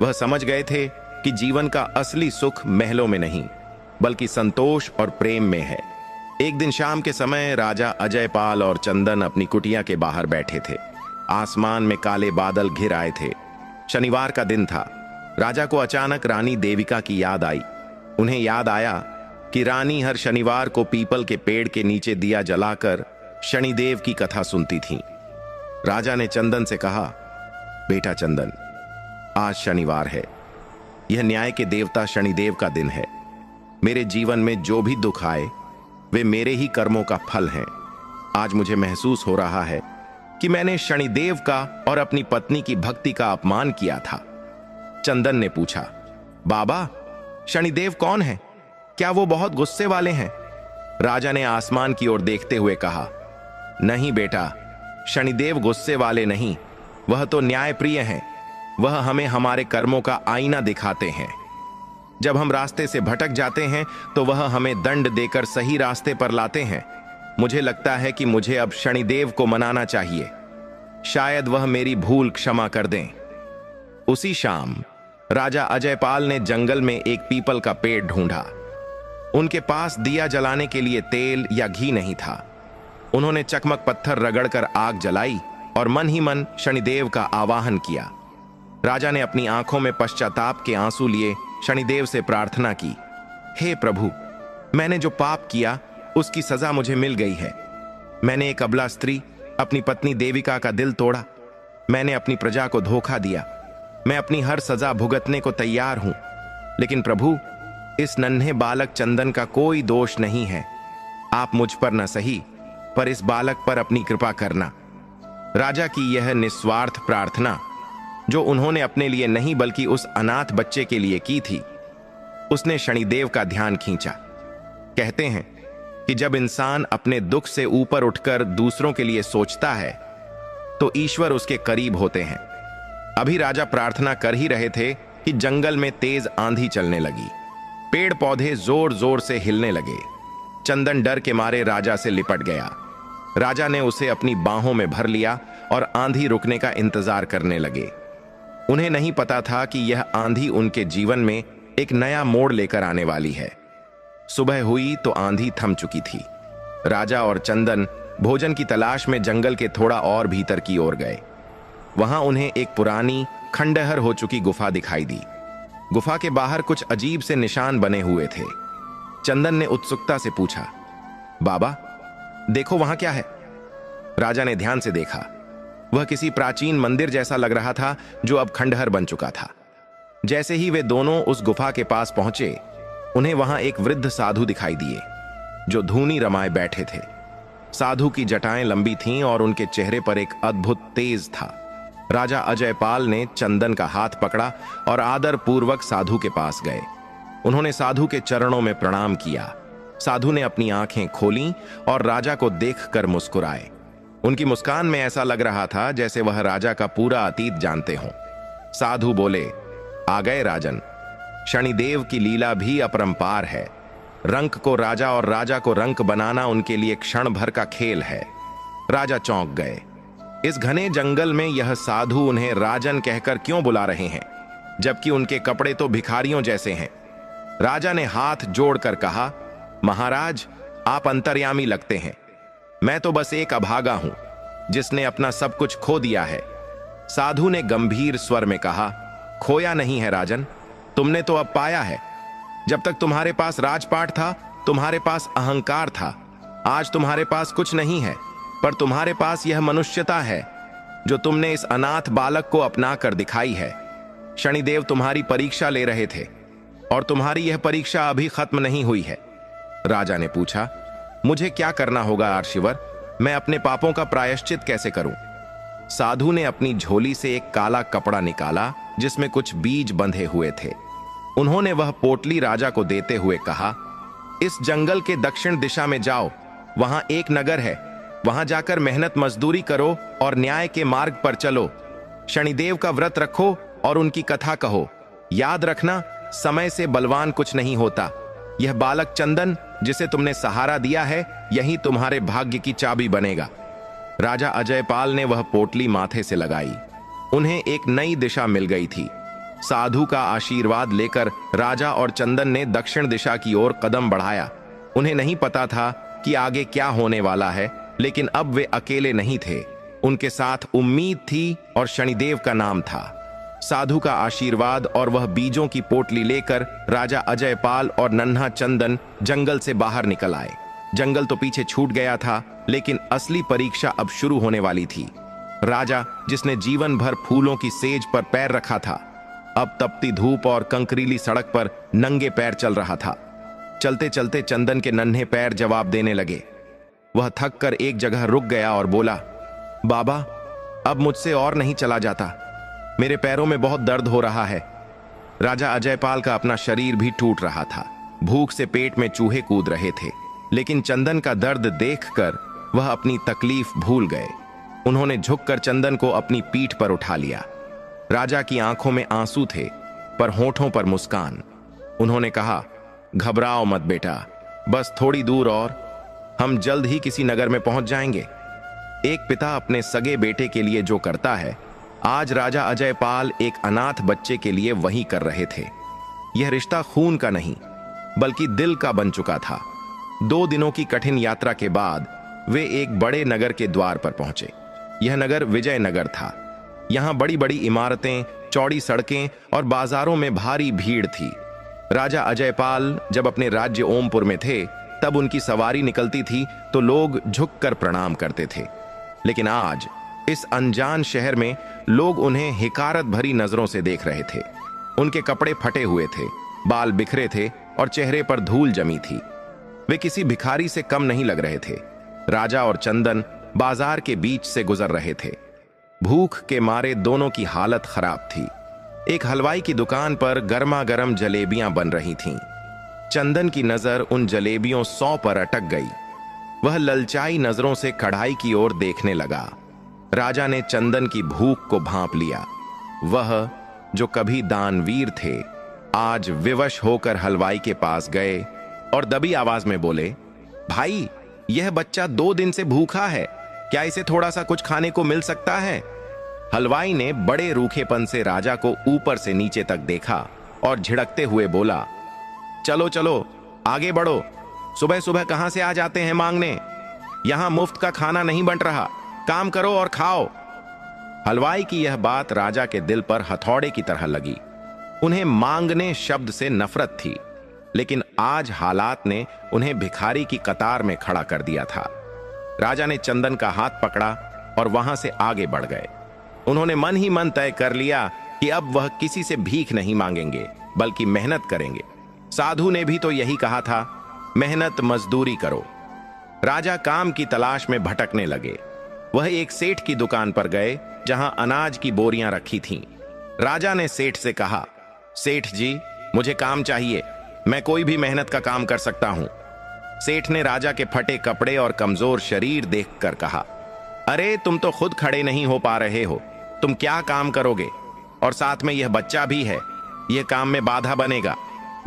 वह समझ गए थे कि जीवन का असली सुख महलों में नहीं, बल्कि संतोष और प्रेम में है। एक दिन शाम के समय राजा अजयपाल और चंदन अपनी कुटिया के बाहर बैठे थे। आसमान में काले बादल घिर आए थे। शनिवार का दिन था। राजा को अचानक रानी देविका की याद आई। उन्हें याद आया कि रानी हर शनिवार को पीपल के पेड़ के नीचे दिया जलाकर शनिदेव की कथा सुनती थीं। राजा ने चंदन से कहा, बेटा चंदन, आज शनिवार है। यह न्याय के देवता शनिदेव का दिन है। मेरे जीवन में जो भी दुख आए वे मेरे ही कर्मों का फल हैं। आज मुझे महसूस हो रहा है कि मैंने शनिदेव का और अपनी पत्नी की भक्ति का अपमान किया था। चंदन ने पूछा, बाबा, शनिदेव कौन है? क्या वो बहुत गुस्से वाले हैं? राजा ने आसमान की ओर देखते हुए कहा, नहीं बेटा, शनिदेव गुस्से वाले नहीं, वह तो न्यायप्रिय हैं। वह हमें हमारे कर्मों का आईना दिखाते हैं। जब हम रास्ते से भटक जाते हैं तो वह हमें दंड देकर सही रास्ते पर लाते हैं। मुझे लगता है कि मुझे अब शनिदेव को मनाना चाहिए। शायद वह मेरी भूल क्षमा कर दें। उसी शाम राजा अजयपाल ने जंगल में एक पीपल का पेड़ ढूंढा। उनके पास दिया जलाने के लिए तेल या घी नहीं था। उन्होंने चकमक पत्थर रगड़कर आग जलाई और मन ही मन शनिदेव का आवाहन किया। राजा ने अपनी आंखों में पश्चाताप के आंसू लिए शनिदेव से प्रार्थना की, हे प्रभु, मैंने जो पाप किया उसकी सजा मुझे मिल गई है। मैंने एक अबला स्त्री अपनी पत्नी देविका का दिल तोड़ा। मैंने अपनी प्रजा को धोखा दिया। मैं अपनी हर सजा भुगतने को तैयार हूं। लेकिन प्रभु, इस नन्हे बालक चंदन का कोई दोष नहीं है। आप मुझ पर न सही, पर इस बालक पर अपनी कृपा करना। राजा की यह निस्वार्थ प्रार्थना, जो उन्होंने अपने लिए नहीं बल्कि उस अनाथ बच्चे के लिए की थी, उसने शनिदेव का ध्यान खींचा। कहते हैं कि जब इंसान अपने दुख से ऊपर उठकर दूसरों के लिए सोचता है तो ईश्वर उसके करीब होते हैं। अभी राजा प्रार्थना कर ही रहे थे कि जंगल में तेज आंधी चलने लगी। पेड़ पौधे जोर जोर से हिलने लगे। चंदन डर के मारे राजा से लिपट गया। राजा ने उसे अपनी बाहों में भर लिया और आंधी रुकने का इंतजार करने लगे। उन्हें नहीं पता था कि यह आंधी उनके जीवन में एक नया मोड़ लेकर आने वाली है। सुबह हुई तो आंधी थम चुकी थी। राजा और चंदन भोजन की तलाश में जंगल के थोड़ा और भीतर की ओर गए। वहां उन्हें एक पुरानी खंडहर हो चुकी गुफा दिखाई दी। गुफा के बाहर कुछ अजीब से निशान बने हुए थे। चंदन ने उत्सुकता से पूछा, बाबा, देखो वहां क्या है? राजा ने ध्यान से देखा। वह किसी प्राचीन मंदिर जैसा लग रहा था जो अब खंडहर बन चुका था। जैसे ही वे दोनों उस गुफा के पास पहुंचे, उन्हें वहां एक वृद्ध साधु दिखाई दिए जो धूनी रमाए बैठे थे। साधु की जटाएं लंबी थीं और उनके चेहरे पर एक अद्भुत तेज था। राजा अजयपाल ने चंदन का हाथ पकड़ा और आदर पूर्वक साधु के पास गए। उन्होंने साधु के चरणों में प्रणाम किया। साधु ने अपनी आंखें खोलीं और राजा को देखकर मुस्कुराए। उनकी मुस्कान में ऐसा लग रहा था जैसे वह राजा का पूरा अतीत जानते हों। साधु बोले, आ गए राजन। शनिदेव की लीला भी अपरंपार है। रंक को राजा और राजा को रंक बनाना उनके लिए क्षण भर का खेल है। राजा चौंक गए। इस घने जंगल में यह साधु उन्हें राजन कहकर क्यों बुला रहे हैं, जबकि उनके कपड़े तो भिखारियों जैसे हैं। राजा ने हाथ जोड़कर कहा, महाराज, आप अंतर्यामी लगते हैं। मैं तो बस एक अभागा हूं जिसने अपना सब कुछ खो दिया है। साधु ने गंभीर स्वर में कहा, खोया नहीं है राजन, तुमने तो अब पाया है। जब तक तुम्हारे पास राजपाट था, तुम्हारे पास अहंकार था। आज तुम्हारे पास कुछ नहीं है, पर तुम्हारे पास यह मनुष्यता है जो तुमने इस अनाथ बालक को अपना कर दिखाई है। शनिदेव तुम्हारी परीक्षा ले रहे थे और तुम्हारी यह परीक्षा अभी खत्म नहीं हुई है। राजा ने पूछा, मुझे क्या करना होगा आर्षिवर? मैं अपने पापों का प्रायश्चित कैसे करूं? साधु ने अपनी झोली से एक काला कपड़ा निकाला जिसमें कुछ बीज बंधे हुए थे। उन्होंने वह पोटली राजा को देते हुए कहा, इस जंगल के दक्षिण दिशा में जाओ, वहां एक नगर है। वहां जाकर मेहनत मजदूरी करो और न्याय के मार्ग पर चलो। शनिदेव का व्रत रखो और उनकी कथा कहो। याद रखना, समय से बलवान कुछ नहीं होता। यह बालक चंदन जिसे तुमने सहारा दिया है, यही तुम्हारे भाग्य की चाबी बनेगा। राजा अजयपाल ने वह पोटली माथे से लगाई। उन्हें एक नई दिशा मिल गई थी। साधु का आशीर्वाद लेकर राजा और चंदन ने दक्षिण दिशा की ओर कदम बढ़ाया। उन्हें नहीं पता था कि आगे क्या होने वाला है, लेकिन अब वे अकेले नहीं थे। उनके साथ उम्मीद थी और शनिदेव का नाम था। साधु का आशीर्वाद और वह बीजों की पोटली लेकर राजा अजयपाल और नन्हा चंदन जंगल से बाहर निकल आए। जंगल तो पीछे छूट गया था, लेकिन असली परीक्षा अब शुरू होने वाली थी। राजा, जिसने जीवन भर फूलों की सेज पर पैर रखा था, अब तपती धूप और कंकरीली सड़क पर नंगे पैर चल रहा था। चलते चलते चंदन के नन्हे पैर जवाब देने लगे। वह थक कर एक जगह रुक गया और बोला, बाबा, अब मुझसे और नहीं चला जाता। मेरे पैरों में बहुत दर्द हो रहा है। राजा अजयपाल का अपना शरीर भी टूट रहा था। भूख से पेट में चूहे कूद रहे थे, लेकिन चंदन का दर्द देखकर वह अपनी तकलीफ भूल गए। उन्होंने झुककर चंदन को अपनी पीठ पर उठा लिया। राजा की आंखों में आंसू थे, पर होठों पर मुस्कान। उन्होंने कहा, घबराओ मत बेटा, बस थोड़ी दूर और हम जल्द ही किसी नगर में पहुंच जाएंगे। एक पिता अपने सगे बेटे के लिए जो करता है, आज राजा अजयपाल एक अनाथ बच्चे के लिए वही कर रहे थे। यह रिश्ता खून का नहीं, बल्कि दिल का बन चुका था। 2 दिनों की कठिन यात्रा के बाद वे एक बड़े नगर के द्वार पर पहुंचे। यह नगर विजयनगर था। यहां बड़ी बड़ी इमारतें, चौड़ी सड़कें और बाजारों में भारी भीड़ थी। राजा अजयपाल जब अपने राज्य ओमपुर में थे, तब उनकी सवारी निकलती थी तो लोग झुककर प्रणाम करते थे। लेकिन आज इस अनजान शहर में लोग उन्हें हिकारत भरी नजरों से देख रहे थे। उनके कपड़े फटे हुए थे, बाल बिखरे थे और चेहरे पर धूल जमी थी। वे किसी भिखारी से कम नहीं लग रहे थे। राजा और चंदन बाजार के बीच से गुजर रहे थे। भूख के मारे दोनों की हालत खराब थी। एक हलवाई की दुकान पर गर्मा गर्म जलेबियां बन रही थीं। चंदन की नजर उन जलेबियों 100 पर अटक गई। वह ललचाई नजरों से कढ़ाई की ओर देखने लगा। राजा ने चंदन की भूख को भांप लिया। वह जो कभी दानवीर थे, आज विवश होकर हलवाई के पास गए और दबी आवाज में बोले, भाई, यह बच्चा 2 दिन से भूखा है, क्या इसे थोड़ा सा कुछ खाने को मिल सकता है? हलवाई ने बड़े रूखेपन से राजा को ऊपर से नीचे तक देखा और झिड़कते हुए बोला, चलो चलो आगे बढ़ो, सुबह सुबह कहां से आ जाते हैं मांगने? यहां मुफ्त का खाना नहीं बंट रहा, काम करो और खाओ। हलवाई की यह बात राजा के दिल पर हथौड़े की तरह लगी। उन्हें मांगने शब्द से नफरत थी, लेकिन आज हालात ने उन्हें भिखारी की कतार में खड़ा कर दिया था। राजा ने चंदन का हाथ पकड़ा और वहां से आगे बढ़ गए। उन्होंने मन ही मन तय कर लिया कि अब वह किसी से भीख नहीं मांगेंगे, बल्कि मेहनत करेंगे। साधु ने भी तो यही कहा था, मेहनत मजदूरी करो। राजा काम की तलाश में भटकने लगे। वह एक सेठ की दुकान पर गए, जहां अनाज की बोरियां रखी थीं। राजा ने सेठ से कहा, सेठ जी, मुझे काम चाहिए, मैं कोई भी मेहनत का काम कर सकता हूं। सेठ ने राजा के फटे कपड़े और कमजोर शरीर देखकर कहा, अरे तुम तो खुद खड़े नहीं हो पा रहे हो, तुम क्या काम करोगे? और साथ में यह बच्चा भी है, यह काम में बाधा बनेगा।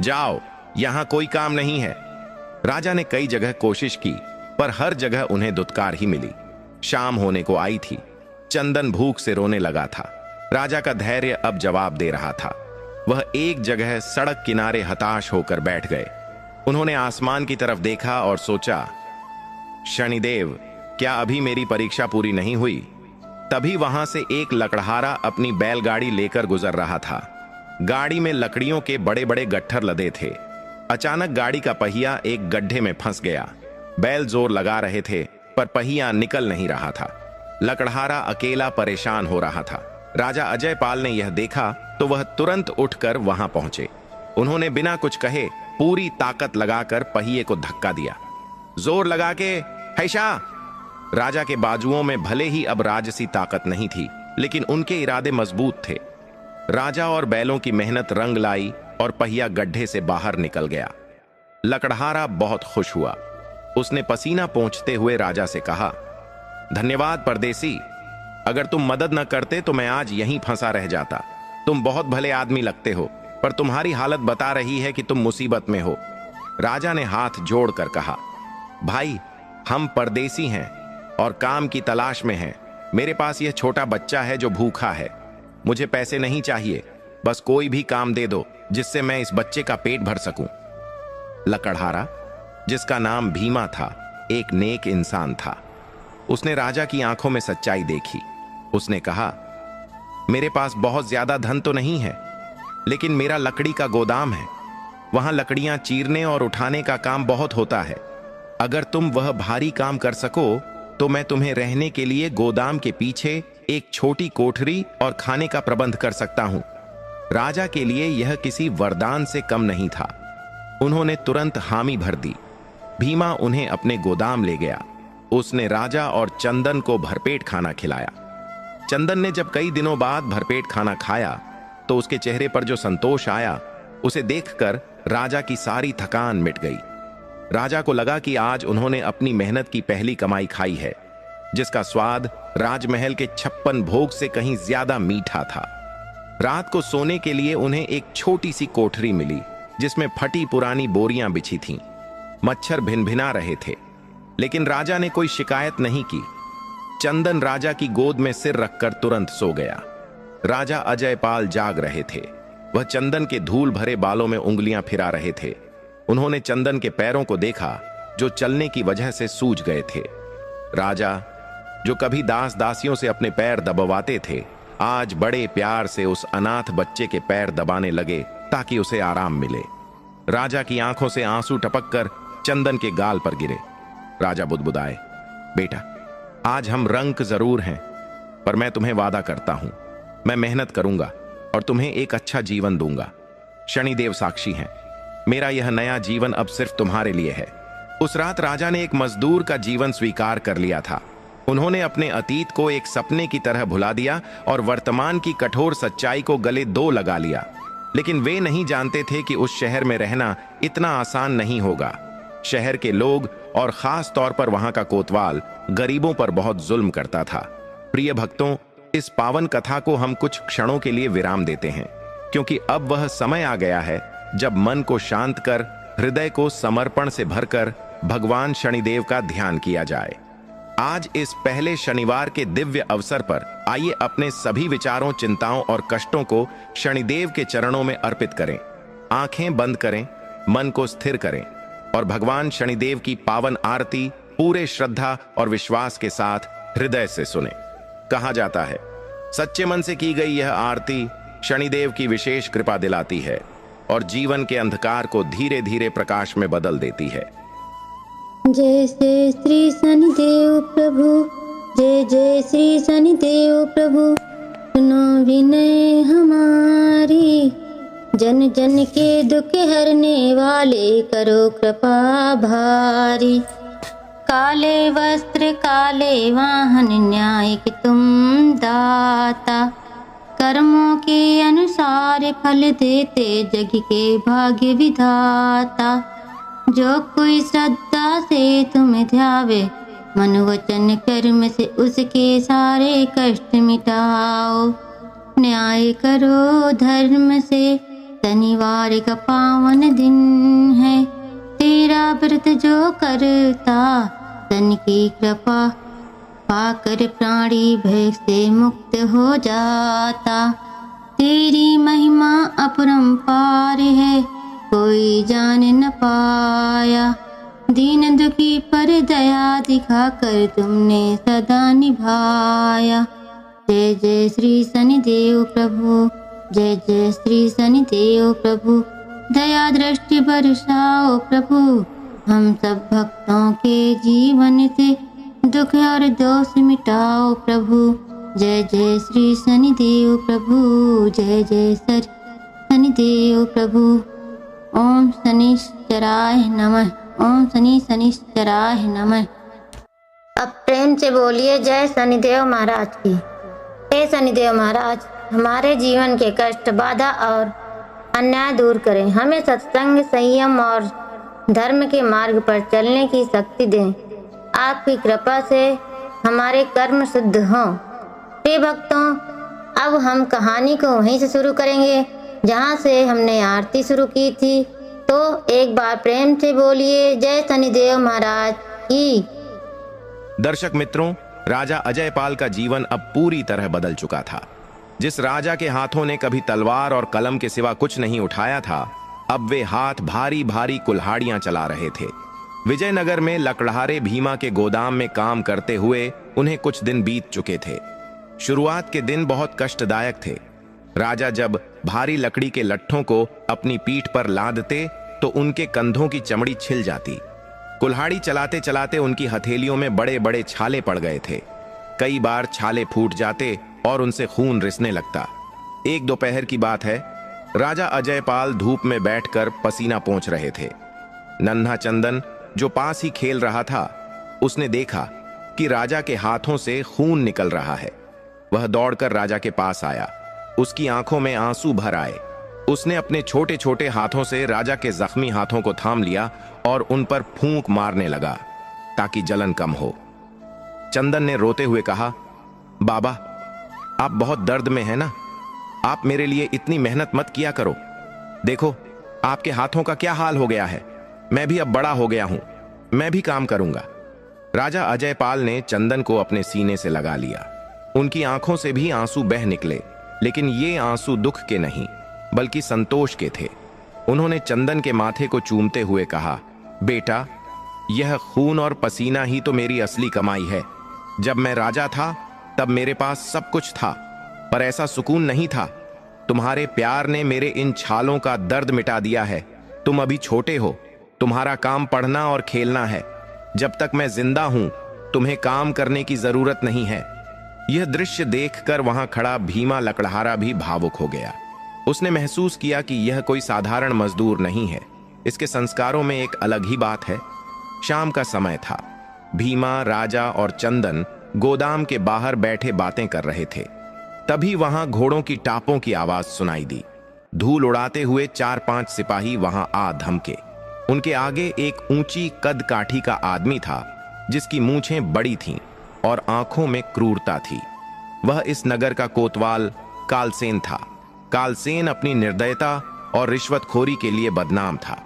जाओ, यहां कोई काम नहीं है। राजा ने कई जगह कोशिश की, पर हर जगह उन्हें दुत्कार ही मिली। शाम होने को आई थी। चंदन भूख से रोने लगा था। राजा का धैर्य अब जवाब दे रहा था। वह एक जगह सड़क किनारे हताश होकर बैठ गए। उन्होंने आसमान की तरफ देखा और सोचा, शनिदेव, क्या अभी मेरी परीक्षा पूरी नहीं हुई? तभी वहां से एक लकड़हारा अपनी बैलगाड़ी लेकर गुजर रहा था। गाड़ी में लकड़ियों के बड़े बड़े गट्ठर लदे थे। अचानक गाड़ी का पहिया एक गड्ढे में फंस गया। बैल जोर लगा रहे थे, पर पहिया निकल नहीं रहा था। लकड़हारा अकेला परेशान हो रहा था। राजा अजयपाल ने यह देखा तो वह तुरंत उठकर वहां पहुंचे। उन्होंने बिना कुछ कहे पूरी ताकत लगाकर पहिए को धक्का दिया। जोर लगा के हैशा! राजा के बाजुओं में भले ही अब राजसी ताकत नहीं थी, लेकिन उनके इरादे मजबूत थे। राजा और बैलों की मेहनत रंग लाई और पहिया गड्ढे से बाहर निकल गया। लकड़हारा बहुत खुश हुआ। उसने पसीना पोंछते हुए राजा से कहा, धन्यवाद परदेसी, अगर तुम मदद न करते तो मैं आज यहीं फंसा रह जाता। तुम बहुत भले आदमी लगते हो, पर तुम्हारी हालत बता रही है कि तुम मुसीबत में हो। राजा ने हाथ जोड़कर कहा, भाई हम परदेसी हैं और काम की तलाश में हैं। मेरे पास यह छोटा बच्चा है जो भूखा है। मुझे पैसे नहीं चाहिए, बस कोई भी काम दे दो जिससे मैं इस बच्चे का पेट भर सकूं। लकड़हारा, जिसका नाम भीमा था, एक नेक इंसान था। उसने राजा की आंखों में सच्चाई देखी। उसने कहा, मेरे पास बहुत ज्यादा धन तो नहीं है, लेकिन मेरा लकड़ी का गोदाम है। वहां लकड़ियां चीरने और उठाने का काम बहुत होता है। अगर तुम वह भारी काम कर सको तो मैं तुम्हें रहने के लिए गोदाम के पीछे एक छोटी कोठरी और खाने का प्रबंध कर सकता हूं। राजा के लिए यह किसी वरदान से कम नहीं था। उन्होंने तुरंत हामी भर दी। भीमा उन्हें अपने गोदाम ले गया। उसने राजा और चंदन को भरपेट खाना खिलाया। चंदन ने जब कई दिनों बाद भरपेट खाना खाया तो उसके चेहरे पर जो संतोष आया, उसे देखकर राजा की सारी थकान मिट गई। राजा को लगा कि आज उन्होंने अपनी मेहनत की पहली कमाई खाई है, जिसका स्वाद राजमहल के 56 भोग से कहीं ज्यादा मीठा था। रात को सोने के लिए उन्हें एक छोटी सी कोठरी मिली, जिसमें फटी पुरानी बोरियां बिछी थीं। मच्छर भिनभिना रहे थे, लेकिन राजा ने कोई शिकायत नहीं की। चंदन राजा की गोद में सिर रखकर तुरंत सो गया। राजा अजयपाल जाग रहे थे। वह चंदन के धूल भरे बालों में उंगलियां फिरा रहे थे। उन्होंने चंदन के पैरों को देखा, जो चलने की वजह से सूज गए थे। राजा, जो कभी दास दासियों से अपने पैर दबवाते थे, आज बड़े प्यार से उस अनाथ बच्चे के पैर दबाने लगे ताकि उसे आराम मिले। राजा की आंखों से आंसू टपककर चंदन के गाल पर गिरे। राजा बुदबुदाए, बेटा, आज हम रंक जरूर हैं, पर मैं तुम्हें वादा करता हूं, मैं मेहनत करूंगा और तुम्हें एक अच्छा जीवन दूंगा। शनिदेव साक्षी हैं, मेरा यह नया जीवन अब सिर्फ तुम्हारे लिए है। उस रात राजा ने एक मजदूर का जीवन स्वीकार कर लिया था। उन्होंने अपने अतीत को एक सपने की तरह भुला दिया और वर्तमान की कठोर सच्चाई को गले दो लगा लिया। लेकिन वे नहीं जानते थे कि उस शहर में रहना इतना आसान नहीं होगा। शहर के लोग और खास तौर पर वहां का कोतवाल गरीबों पर बहुत जुल्म करता था। प्रिय भक्तों, इस पावन कथा को हम कुछ क्षणों के लिए विराम देते हैं, क्योंकि अब वह समय आ गया है जब मन को शांत कर, हृदय को समर्पण से भरकर भगवान शनिदेव का ध्यान किया जाए। आज इस पहले शनिवार के दिव्य अवसर पर आइए अपने सभी विचारों, चिंताओं और कष्टों को शनिदेव के चरणों में अर्पित करें। आंखें बंद करें, मन को स्थिर करें और भगवान शनिदेव की पावन आरती पूरे श्रद्धा और विश्वास के साथ हृदय से सुने। कहा जाता है, सच्चे मन से की गई यह आरती शनिदेव की विशेष कृपा दिलाती है और जीवन के अंधकार को धीरे धीरे प्रकाश में बदल देती है। जय जय श्री शनिदेव प्रभु, जय जय श्री शनिदेव प्रभु, सुनो विनय हमारी, जन जन के दुख हरने वाले, करो कृपा भारी। काले वस्त्र काले वाहन, न्याय के तुम दाता, कर्मों के अनुसार फल देते, जग के भाग्य विधाता। जो कोई श्रद्धा से तुम्हें ध्यावे, मन वचन कर्म से उसके सारे कष्ट मिटाओ। न्याय करो धर्म से, शनिवार का पावन दिन है, तेरा व्रत जो करता, शन की कृपा पाकर प्राणी भय से मुक्त हो जाता। तेरी महिमा अपरंपार है, कोई जान न पाया। दीन दुखी पर दया दिखाकर तुमने सदा निभाया। जय जय श्री शनिदेव प्रभु, जय जय श्री शनिदेव प्रभु, दया दृष्टि बरसाओ प्रभु, हम सब भक्तों के जीवन से दुख और दोष मिटाओ प्रभु। जय जय श्री शनिदेव प्रभु, जय जय श्री शनिदेव प्रभु। ओम शनिश्चराय नमः, ओम शनिश्चराय नमः। अब प्रेम से बोलिए जय शनिदेव महाराज की। हे शनिदेव महाराज, हमारे जीवन के कष्ट, बाधा और अन्याय दूर करें। हमें सत्संग, संयम और धर्म के मार्ग पर चलने की शक्ति दें। आपकी कृपा से हमारे कर्म सिद्ध हों। प्रिय भक्तों, अब हम कहानी को वहीं से शुरू करेंगे जहाँ से हमने आरती शुरू की थी। तो एक बार प्रेम से बोलिए जय शनिदेव महाराज की। दर्शक मित्रों, राजा अजयपाल का जीवन अब पूरी तरह बदल चुका था। जिस राजा के हाथों ने कभी तलवार और कलम के सिवा कुछ नहीं उठाया था, अब वे हाथ भारी भारी कुल्हाड़ियां चला रहे थे। विजयनगर में लकड़हारे भीमा के गोदाम में काम करते हुए उन्हें कुछ दिन बीत चुके थे। शुरुआत के दिन बहुत कष्टदायक थे। राजा जब भारी लकड़ी के लट्ठों को अपनी पीठ पर लादते तो उनके कंधों की चमड़ी छिल जाती। कुल्हाड़ी चलाते चलाते उनकी हथेलियों में बड़े बड़े छाले पड़ गए थे। कई बार छाले फूट जाते और उनसे खून रिसने लगता। एक दोपहर की बात है, राजा अजयपाल धूप में बैठकर पसीना पोंछ रहे थे। नन्हा चंदन, जो पास ही खेल रहा था, उसने देखा कि राजा के हाथों से खून निकल रहा है। वह दौड़कर राजा के पास आया। उसकी आंखों में आंसू भर आए। उसने अपने छोटे छोटे हाथों से राजा के जख्मी हाथों को थाम लिया और उन पर फूंक मारने लगा ताकि जलन कम हो। चंदन ने रोते हुए कहा, बाबा, आप बहुत दर्द में हैं ना? आप मेरे लिए इतनी मेहनत मत किया करो। देखो, आपके हाथों का क्या हाल हो गया है। मैं भी अब बड़ा हो गया हूं, मैं भी काम करूंगा। राजा अजयपाल ने चंदन को अपने सीने से लगा लिया। उनकी आंखों से भी आंसू बह निकले, लेकिन ये आंसू दुख के नहीं बल्कि संतोष के थे। उन्होंने चंदन के माथे को चूमते हुए कहा, बेटा, यह खून और पसीना ही तो मेरी असली कमाई है। जब मैं राजा था तब मेरे पास सब कुछ था, पर ऐसा सुकून नहीं था। तुम्हारे प्यार ने मेरे इन छालों का दर्द मिटा दिया है। तुम अभी छोटे हो, तुम्हारा काम पढ़ना और खेलना है। जब तक मैं जिंदा हूं, तुम्हें काम करने की जरूरत नहीं है। यह दृश्य देखकर वहां खड़ा भीमा लकड़हारा भी भावुक हो गया। उसने महसूस किया कि यह कोई साधारण मजदूर नहीं है, इसके संस्कारों में एक अलग ही बात है। शाम का समय था। भीमा, राजा और चंदन गोदाम के बाहर बैठे बातें कर रहे थे। तभी वहां घोड़ों की टापों की आवाज सुनाई दी। धूल उड़ाते हुए 4-5 सिपाही वहां आ धमके। उनके आगे एक ऊंची कद काठी का आदमी था, जिसकी मूंछें बड़ी थीं और आंखों में क्रूरता थी। वह इस नगर का कोतवाल कालसेन था। कालसेन अपनी निर्दयता और रिश्वतखोरी के लिए बदनाम था।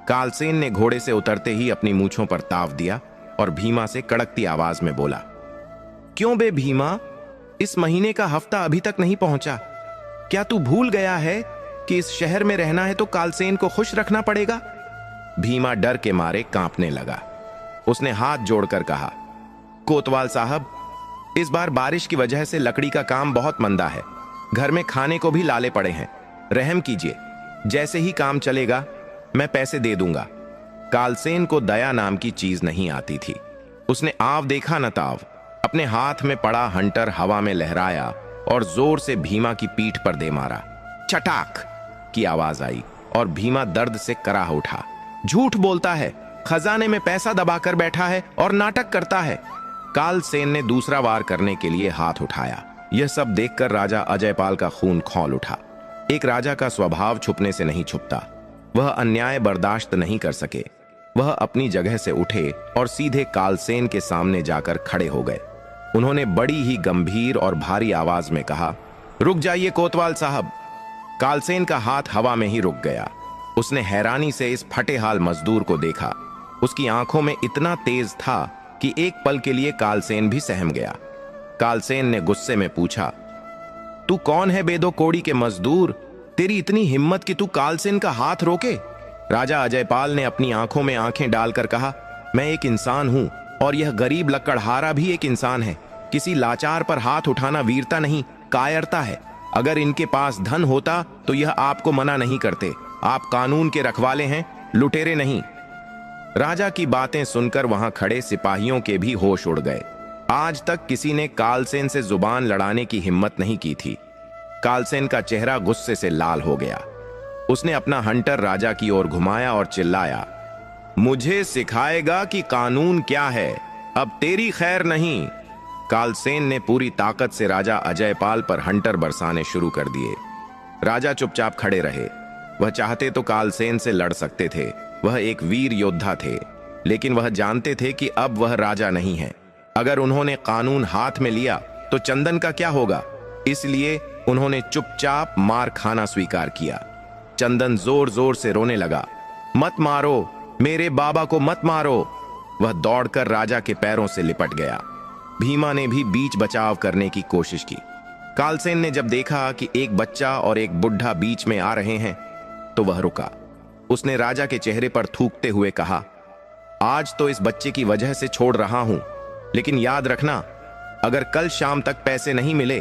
कालसेन ने घोड़े से उतरते ही अपनी मूंछों पर ताव दिया और भीमा से कड़कती आवाज में बोला, क्यों बे भीमा, इस महीने का हफ्ता अभी तक नहीं पहुंचा। क्या तू भूल गया है कि इस शहर में रहना है तो कालसेन को खुश रखना पड़ेगा? भीमा डर के मारे कांपने लगा। उसने हाथ जोड़कर कहा, कोतवाल साहब, इस बार बारिश की वजह से लकड़ी का काम बहुत मंदा है। घर में खाने को भी लाले पड़े हैं। रहम कीजिए, जैसे ही काम चलेगा मैं पैसे दे दूंगा। कालसेन को दया नाम की चीज नहीं आती थी। उसने आव देखा न ताव, अपने हाथ में पड़ा हंटर हवा में लहराया और जोर से भीमा की पीठ पर दे मारा। चटाक की आवाज आई और भीमा दर्द से कराह उठा। झूठ बोलता है, खजाने में पैसा दबाकर बैठा है और नाटक करता है। कालसेन ने दूसरा वार करने के लिए हाथ उठाया। यह सब देखकर राजा अजयपाल का खून खौल उठा। एक राजा का स्वभाव छुपने से नहीं छुपता। वह अन्याय बर्दाश्त नहीं कर सके। वह अपनी जगह से उठे और सीधे कालसेन के सामने जाकर खड़े हो गए। उन्होंने बड़ी ही गंभीर और भारी आवाज में कहा, रुक जाइए कोतवाल साहब। कालसेन का हाथ हवा में ही रुक गया। उसने हैरानी से इस फटेहाल मजदूर को देखा। उसकी आंखों में इतना तेज था कि एक पल के लिए कालसेन भी सहम गया। कालसेन ने गुस्से में पूछा, तू कौन है बेदो कोड़ी के मजदूर? तेरी इतनी हिम्मत कि तू कालसेन का हाथ रोके? राजा अजयपाल ने अपनी आंखों में आंखें डालकर कहा, मैं एक इंसान हूं और यह गरीब लकड़हारा भी एक इंसान है। किसी लाचार पर हाथ उठाना वीरता नहीं, कायरता है। अगर इनके पास धन होता तो यह आपको मना नहीं करते। आप कानून के रखवाले हैं, लुटेरे नहीं। राजा की बातें सुनकर वहां खड़े सिपाहियों के भी होश उड़ गए। आज तक किसी ने कालसेन से जुबान लड़ाने की हिम्मत नहीं की थी। कालसेन का चेहरा गुस्से से लाल हो गया। उसने अपना हंटर राजा की ओर घुमाया और चिल्लाया, मुझे सिखाएगा कि कानून क्या है? अब तेरी खैर नहीं। कालसेन ने पूरी ताकत से राजा अजयपाल पर हंटर बरसाने शुरू कर दिए। राजा चुपचाप खड़े रहे। वह चाहते तो कालसेन से लड़ सकते थे। वह एक वीर योद्धा थे, लेकिन वह जानते थे कि अब वह राजा नहीं है। अगर उन्होंने कानून हाथ में लिया तो चंदन का क्या होगा? इसलिए उन्होंने चुपचाप मार खाना स्वीकार किया। चंदन जोर जोर से रोने लगा, मत मारो, मेरे बाबा को मत मारो। वह दौड़कर राजा के पैरों से लिपट गया। भीमा ने भी बीच बचाव करने की कोशिश की। कालसेन ने जब देखा कि एक बच्चा और एक बुढ़ा बीच में आ रहे हैं तो वह रुका। उसने राजा के चेहरे पर थूकते हुए कहा, आज तो इस बच्चे की वजह से छोड़ रहा हूं, लेकिन याद रखना, अगर कल शाम तक पैसे नहीं मिले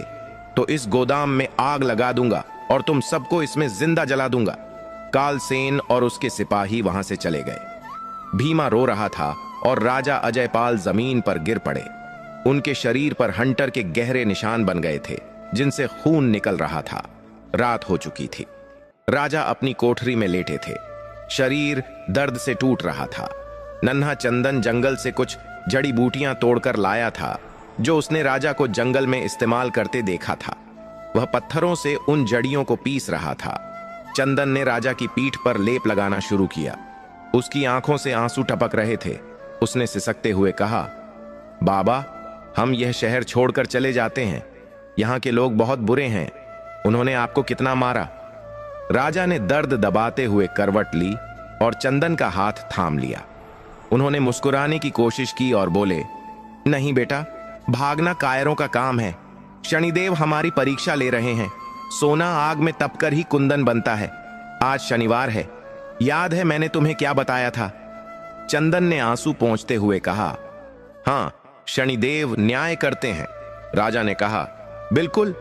तो इस गोदाम में आग लगा दूंगा और तुम सबको इसमें जिंदा जला दूंगा। कालसेन और उसके सिपाही वहां से चले गए। भीमा रो रहा था और राजा अजयपाल जमीन पर गिर पड़े। उनके शरीर पर हंटर के गहरे निशान बन गए थे, जिनसे खून निकल रहा था। रात हो चुकी थी। राजा अपनी कोठरी में लेटे थे। शरीर दर्द से टूट रहा था। नन्हा चंदन जंगल से कुछ जड़ी बूटियां तोड़कर लाया था, जो उसने राजा को जंगल में इस्तेमाल करते देखा था। वह पत्थरों से उन जड़ियों को पीस रहा था। चंदन ने राजा की पीठ पर लेप लगाना शुरू किया। उसकी आंखों से आंसू टपक रहे थे। उसने सिसकते हुए कहा, बाबा, हम यह शहर छोड़कर चले जाते हैं। यहाँ के लोग बहुत बुरे हैं। उन्होंने आपको कितना मारा? राजा ने दर्द दबाते हुए करवट ली और चंदन का हाथ थाम लिया। उन्होंने मुस्कुराने की कोशिश की और बोले, नहीं बेटा, भागना कायरों का काम है। शनिदेव हमारी परीक्षा ले रहे हैं। सोना आग में तपकर ही कुंदन बनता है। आज शनिवार है, याद है मैंने तुम्हें क्या बताया था? चंदन ने आंसू पोंछते हुए कहा, हाँ, शनिदेव न्याय करते हैं। राजा ने कहा, बिल्कुल,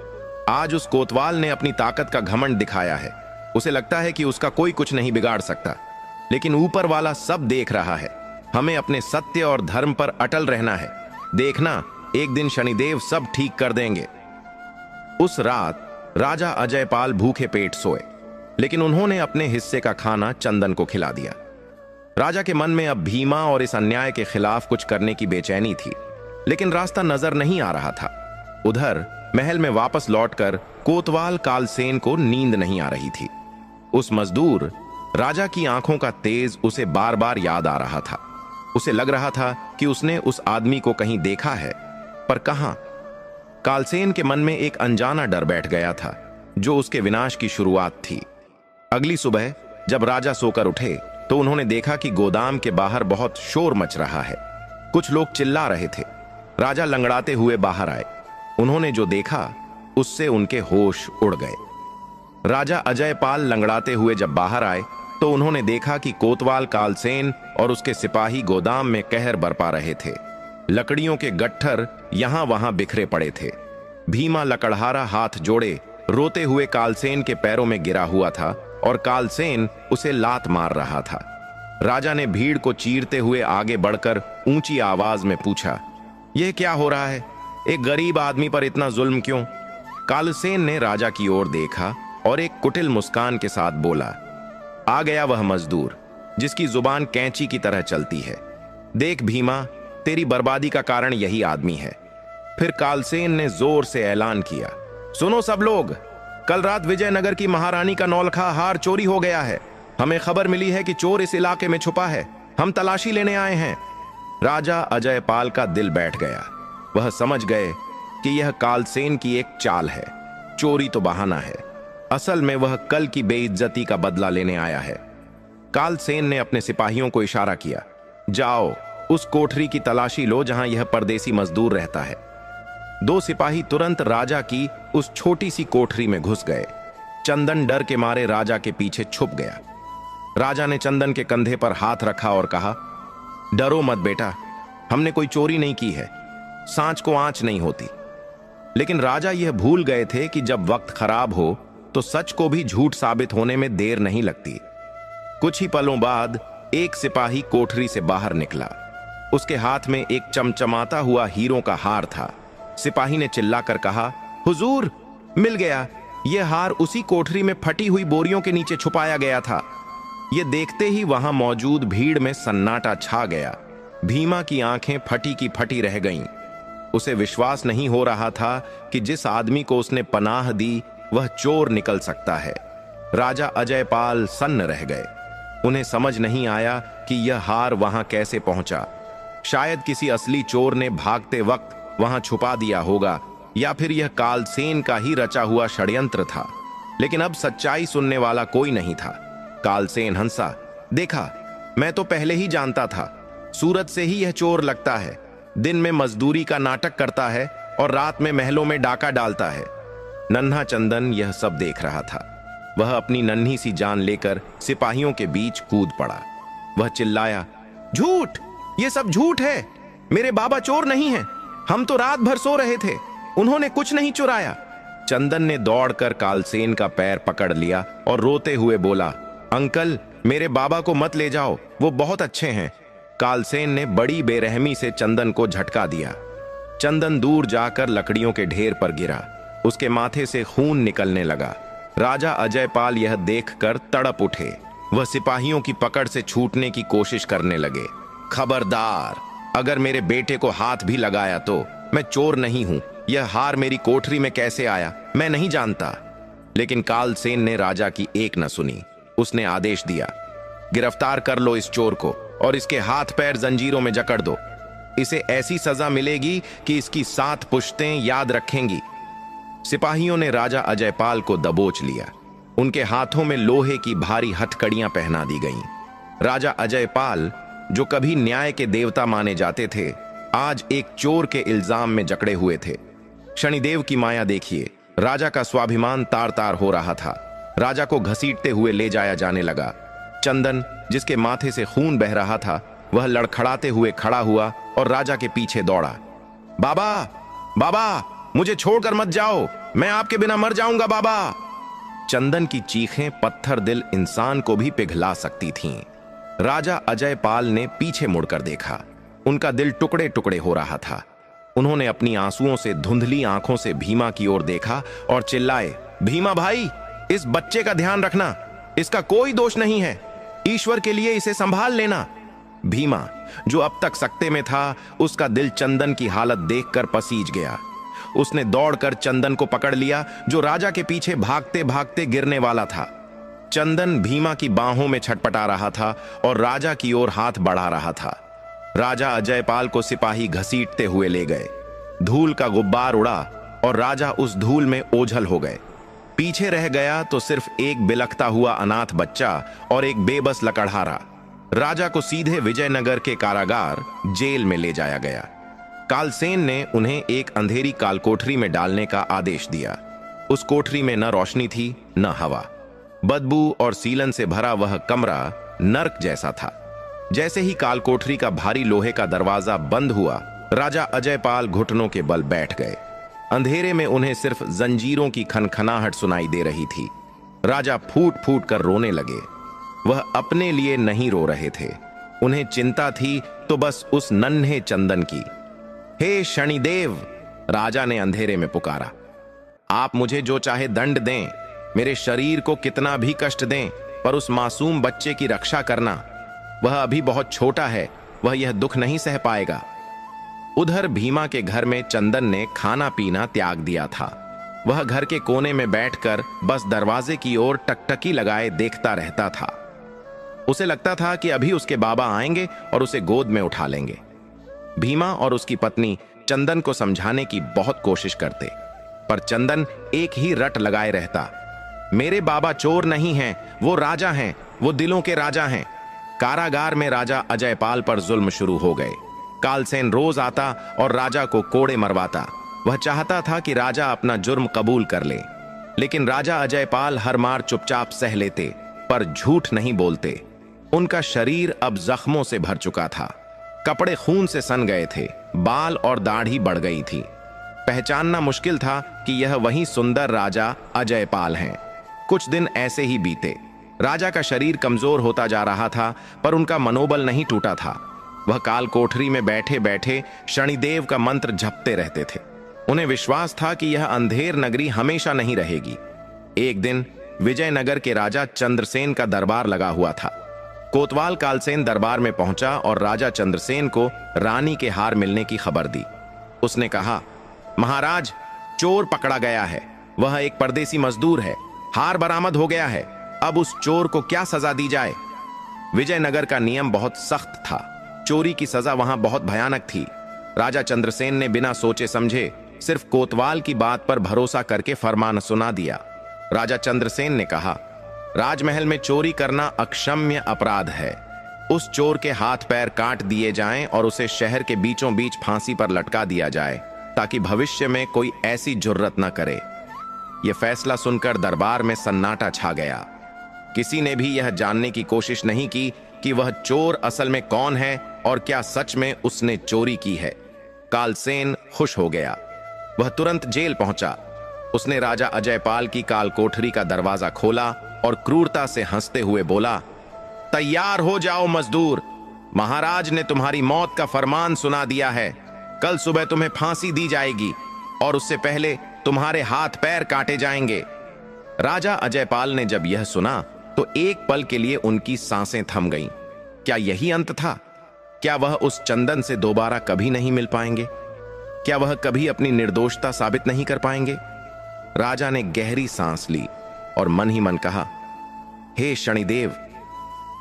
आज उस कोतवाल ने अपनी ताकत का घमंड दिखाया है। उसे लगता है कि उसका कोई कुछ नहीं बिगाड़ सकता, लेकिन ऊपर वाला सब देख रहा है। हमें अपने सत्य और धर्म पर अटल रहना है। देखना, एक दिन शनिदेव सब ठीक कर देंगे। उस रात राजा अजयपाल भूखे पेट सोए, लेकिन उन्होंने अपने हिस्से का खाना चंदन को खिला दिया। राजा के मन में अब भीमा और इस अन्याय के खिलाफ कुछ करने की बेचैनी थी, लेकिन रास्ता नजर नहीं आ रहा था। उधर महल में वापस लौटकर कोतवाल कालसेन को नींद नहीं आ रही थी। उस मजदूर राजा की आंखों का तेज उसे बार बार याद आ रहा था। उसे लग रहा था कि उसने उस आदमी को कहीं देखा है, पर कहां? कालसेन के मन में एक अनजाना डर बैठ गया था, जो उसके विनाश की शुरुआत थी। अगली सुबह जब राजा सोकर उठे तो उन्होंने देखा कि गोदाम के बाहर बहुत शोर मच रहा है। कुछ लोग चिल्ला रहे थे। राजा लंगड़ाते हुए बाहर आए। उन्होंने जो देखा उससे उनके होश उड़ गए। राजा अजयपाल लंगड़ाते हुए जब बाहर आए तो उन्होंने देखा कि कोतवाल कालसेन और उसके सिपाही गोदाम में कहर बरपा रहे थे। लकड़ियों के गट्ठर यहां वहां बिखरे पड़े थे। भीमा लकड़हारा हाथ जोड़े रोते हुए कालसेन के पैरों में गिरा हुआ था और कालसेन उसे लात मार रहा था। राजा ने भीड़ को चीरते हुए आगे बढ़कर ऊंची आवाज में पूछा, यह क्या हो रहा है? एक गरीब आदमी पर इतना जुल्म क्यों? कालसेन ने राजा की ओर देखा और एक कुटिल मुस्कान के साथ बोला, आ गया वह मजदूर जिसकी जुबान कैंची की तरह चलती है। देख भीमा, तेरी बर्बादी का कारण यही आदमी है। फिर कालसेन ने जोर से ऐलान किया, सुनो सब लोग, कल रात विजयनगर की महारानी का नौलखा हार चोरी हो गया है। हमें खबर मिली है कि चोर इस इलाके में छुपा है। हम तलाशी लेने आए हैं। राजा अजयपाल का दिल बैठ गया। वह समझ गए कि यह कालसेन की एक चाल है। चोरी तो बहाना है, असल में वह कल की बेइज्जती का बदला लेने आया है। कालसेन ने अपने सिपाहियों को इशारा किया, जाओ उस कोठरी की तलाशी लो जहां यह परदेसी मजदूर रहता है। दो सिपाही तुरंत राजा की उस छोटी सी कोठरी में घुस गए। चंदन डर के मारे राजा के पीछे छुप गया। राजा ने चंदन के कंधे पर हाथ रखा और कहा, डरो मत बेटा, हमने कोई चोरी नहीं की है। सांच को आंच नहीं होती। लेकिन राजा यह भूल गए थे कि जब वक्त खराब हो तो सच को भी झूठ साबित होने में देर नहीं लगती। कुछ ही पलों बाद एक सिपाही कोठरी से बाहर निकला। उसके हाथ में एक चमचमाता हुआ हीरों का हार था। सिपाही ने चिल्लाकर कहा, हुजूर, मिल गया। यह हार उसी कोठरी में फटी हुई बोरियों के नीचे छुपाया गया था। यह देखते ही वहां मौजूद भीड़ में सन्नाटा छा गया। भीमा की आंखें फटी की फटी रह गईं। उसे विश्वास नहीं हो रहा था कि जिस आदमी को उसने पनाह दी वह चोर निकल सकता है। राजा अजयपाल सन्न रह गए। उन्हें समझ नहीं आया कि यह हार वहां कैसे पहुंचा। शायद किसी असली चोर ने भागते वक्त वहां छुपा दिया होगा, या फिर यह कालसेन का ही रचा हुआ षड्यंत्र था। लेकिन अब सच्चाई सुनने वाला कोई नहीं था। कालसेन हंसा, देखा, मैं तो पहले ही जानता था। सूरत से ही यह चोर लगता है। दिन में मजदूरी का नाटक करता है और रात में महलों में डाका डालता है। नन्हा चंदन यह सब देख रहा था। वह अपनी नन्ही सी जान लेकर सिपाहियों के बीच कूद पड़ा। वह चिल्लाया, झूठ, ये सब झूठ है। मेरे बाबा चोर नहीं हैं। हम तो रात भर सो रहे थे। उन्होंने कुछ नहीं चुराया। चंदन ने दौड़कर कालसेन का पैर पकड़ लिया और रोते हुए बोला, अंकल, मेरे बाबा को मत ले जाओ, वो बहुत अच्छे हैं। कालसेन ने बड़ी बेरहमी से चंदन को झटका दिया। चंदन दूर जाकर लकड़ियों के ढेर पर गिरा। उसके माथे से खून निकलने लगा। राजा अजयपाल यह देखकर तड़प उठे। वह सिपाहियों की पकड़ से छूटने की कोशिश करने लगे। खबरदार, अगर मेरे बेटे को हाथ भी लगाया तो मैं चोर नहीं हूं। यह हार मेरी कोठरी में कैसे आया मैं नहीं जानता। लेकिन कालसेन ने राजा की एक न सुनी। उसने आदेश दिया, गिरफ्तार कर लो इस चोर को और इसके हाथ पैर जंजीरों में जकड़ दो। इसे ऐसी सजा मिलेगी कि इसकी 7 पुश्तें याद रखेंगी। सिपाहियों ने राजा अजयपाल को दबोच लिया। उनके हाथों में लोहे की भारी हथकड़ियां पहना दी गईं। राजा अजयपाल, जो कभी न्याय के देवता माने जाते थे, आज एक चोर के इल्जाम में जकड़े हुए थे। शनिदेव की माया देखिए। राजा का स्वाभिमान तार तार हो रहा था। राजा को घसीटते हुए ले जाया जाने लगा। चंदन, जिसके माथे से खून बह रहा था, वह लड़खड़ाते हुए खड़ा हुआ और राजा के पीछे दौड़ा। बाबा, बाबा, मुझे छोड़कर मत जाओ, मैं आपके बिना मर जाऊंगा बाबा। चंदन की चीखें पत्थर दिल इंसान को भी पिघला सकती थीं। राजा अजयपाल ने पीछे मुड़कर देखा। उनका दिल टुकड़े टुकड़े हो रहा था। उन्होंने अपनी आंसुओं से धुंधली आंखों से भीमा की ओर देखा और चिल्लाए, भीमा भाई, इस बच्चे का ध्यान रखना। इसका कोई दोष नहीं है। ईश्वर के लिए इसे संभाल लेना। भीमा, जो अब तक सकते में था, उसका दिल चंदन की हालत देखकर पसीज गया। उसने दौड़कर चंदन को पकड़ लिया, जो राजा के पीछे भागते भागते गिरने वाला था। चंदन भीमा की बाहों में छटपटा रहा था और राजा की ओर हाथ बढ़ा रहा था। राजा अजयपाल को सिपाही घसीटते हुए ले गए। धूल का गुब्बार उड़ा और राजा उस धूल में ओझल हो गए। पीछे रह गया तो सिर्फ एक बिलखता हुआ अनाथ बच्चा और एक बेबस लकड़हारा। राजा को सीधे विजयनगर के कारागार जेल में ले जाया गया। कालसेन ने उन्हें एक अंधेरी कालकोठरी में डालने का आदेश दिया। उस कोठरी में न रोशनी थी न हवा। बदबू और सीलन से भरा वह कमरा नर्क जैसा था। जैसे ही कालकोठरी का भारी लोहे का दरवाजा बंद हुआ, राजा अजयपाल घुटनों के बल बैठ गए। अंधेरे में उन्हें सिर्फ जंजीरों की खनखनाहट सुनाई दे रही थी। राजा फूट फूट कर रोने लगे। वह अपने लिए नहीं रो रहे थे। उन्हें चिंता थी तो बस उस नन्हे चंदन की। हे शनिदेव, राजा ने अंधेरे में पुकारा, आप मुझे जो चाहे दंड दें, मेरे शरीर को कितना भी कष्ट दें, पर उस मासूम बच्चे की रक्षा करना। वह अभी बहुत छोटा है, वह यह दुख नहीं सह पाएगा। उधर भीमा के घर में चंदन ने खाना पीना त्याग दिया था। वह घर के कोने में बैठकर बस दरवाजे की ओर टकटकी लगाए देखता रहता था। उसे लगता था कि अभी उसके बाबा आएंगे और उसे गोद में उठा लेंगे। भीमा और उसकी पत्नी चंदन को समझाने की बहुत कोशिश करते, पर चंदन एक ही रट लगाए रहता, मेरे बाबा चोर नहीं हैं, वो राजा हैं, वो दिलों के राजा हैं। कारागार में राजा अजयपाल पर जुल्म शुरू हो गए। कालसेन रोज आता और राजा को कोड़े मरवाता। वह चाहता था कि राजा अपना जुर्म कबूल कर ले, लेकिन राजा अजयपाल हर मार चुपचाप सह लेते, पर झूठ नहीं बोलते। उनका शरीर अब जख्मों से भर चुका था। कपड़े खून से सन गए थे, बाल और दाढ़ी बढ़ गई थी। पहचानना मुश्किल था कि यह वही सुंदर राजा अजयपाल हैं। कुछ दिन ऐसे ही बीते। राजा का शरीर कमजोर होता जा रहा था, पर उनका मनोबल नहीं टूटा था। वह काल कोठरी में बैठे बैठे शनिदेव का मंत्र जपते रहते थे। उन्हें विश्वास था कि यह अंधेर नगरी हमेशा नहीं रहेगी। एक दिन विजयनगर के राजा चंद्रसेन का दरबार लगा हुआ था। कोतवाल कालसेन दरबार में पहुंचा और राजा चंद्रसेन को रानी के हार मिलने की खबर दी। उसने कहा, महाराज, चोर पकड़ा गया है। वह एक परदेसी मजदूर है। हार बरामद हो गया है। अब उस चोर को क्या सजा दी जाए? विजयनगर का नियम बहुत सख्त था। चोरी की सजा वहां बहुत भयानक थी। राजा चंद्रसेन ने बिना सोचे समझे सिर्फ कोतवाल की बात पर भरोसा करके फरमान सुना दिया। राजा चंद्रसेन ने कहा, राजमहल में चोरी करना अक्षम्य अपराध है। उस चोर के हाथ पैर काट दिए जाएं और उसे शहर के बीचों बीच फांसी पर लटका दिया जाए, ताकि भविष्य में कोई ऐसी जुर्रत न करे। यह फैसला सुनकर दरबार में सन्नाटा छा गया। किसी ने भी यह जानने की कोशिश नहीं की कि वह चोर असल में कौन है और क्या सच में उसने चोरी की है। कालसेन खुश हो गया। वह तुरंत जेल पहुंचा। उसने राजा अजयपाल की काल कोठरी का दरवाजा खोला और क्रूरता से हंसते हुए बोला, तैयार हो जाओ मजदूर, महाराज ने तुम्हारी मौत का फरमान सुना दिया है। कल सुबह तुम्हें फांसी दी जाएगी और उससे पहले तुम्हारे हाथ पैर काटे जाएंगे। राजा अजयपाल ने जब यह सुना तो एक पल के लिए उनकी सांसें थम गईं। क्या यही अंत था? क्या वह उस चंदन से दोबारा कभी नहीं मिल पाएंगे? क्या वह कभी अपनी निर्दोषता साबित नहीं कर पाएंगे? राजा ने गहरी सांस ली और मन ही मन कहा, हे शनिदेव,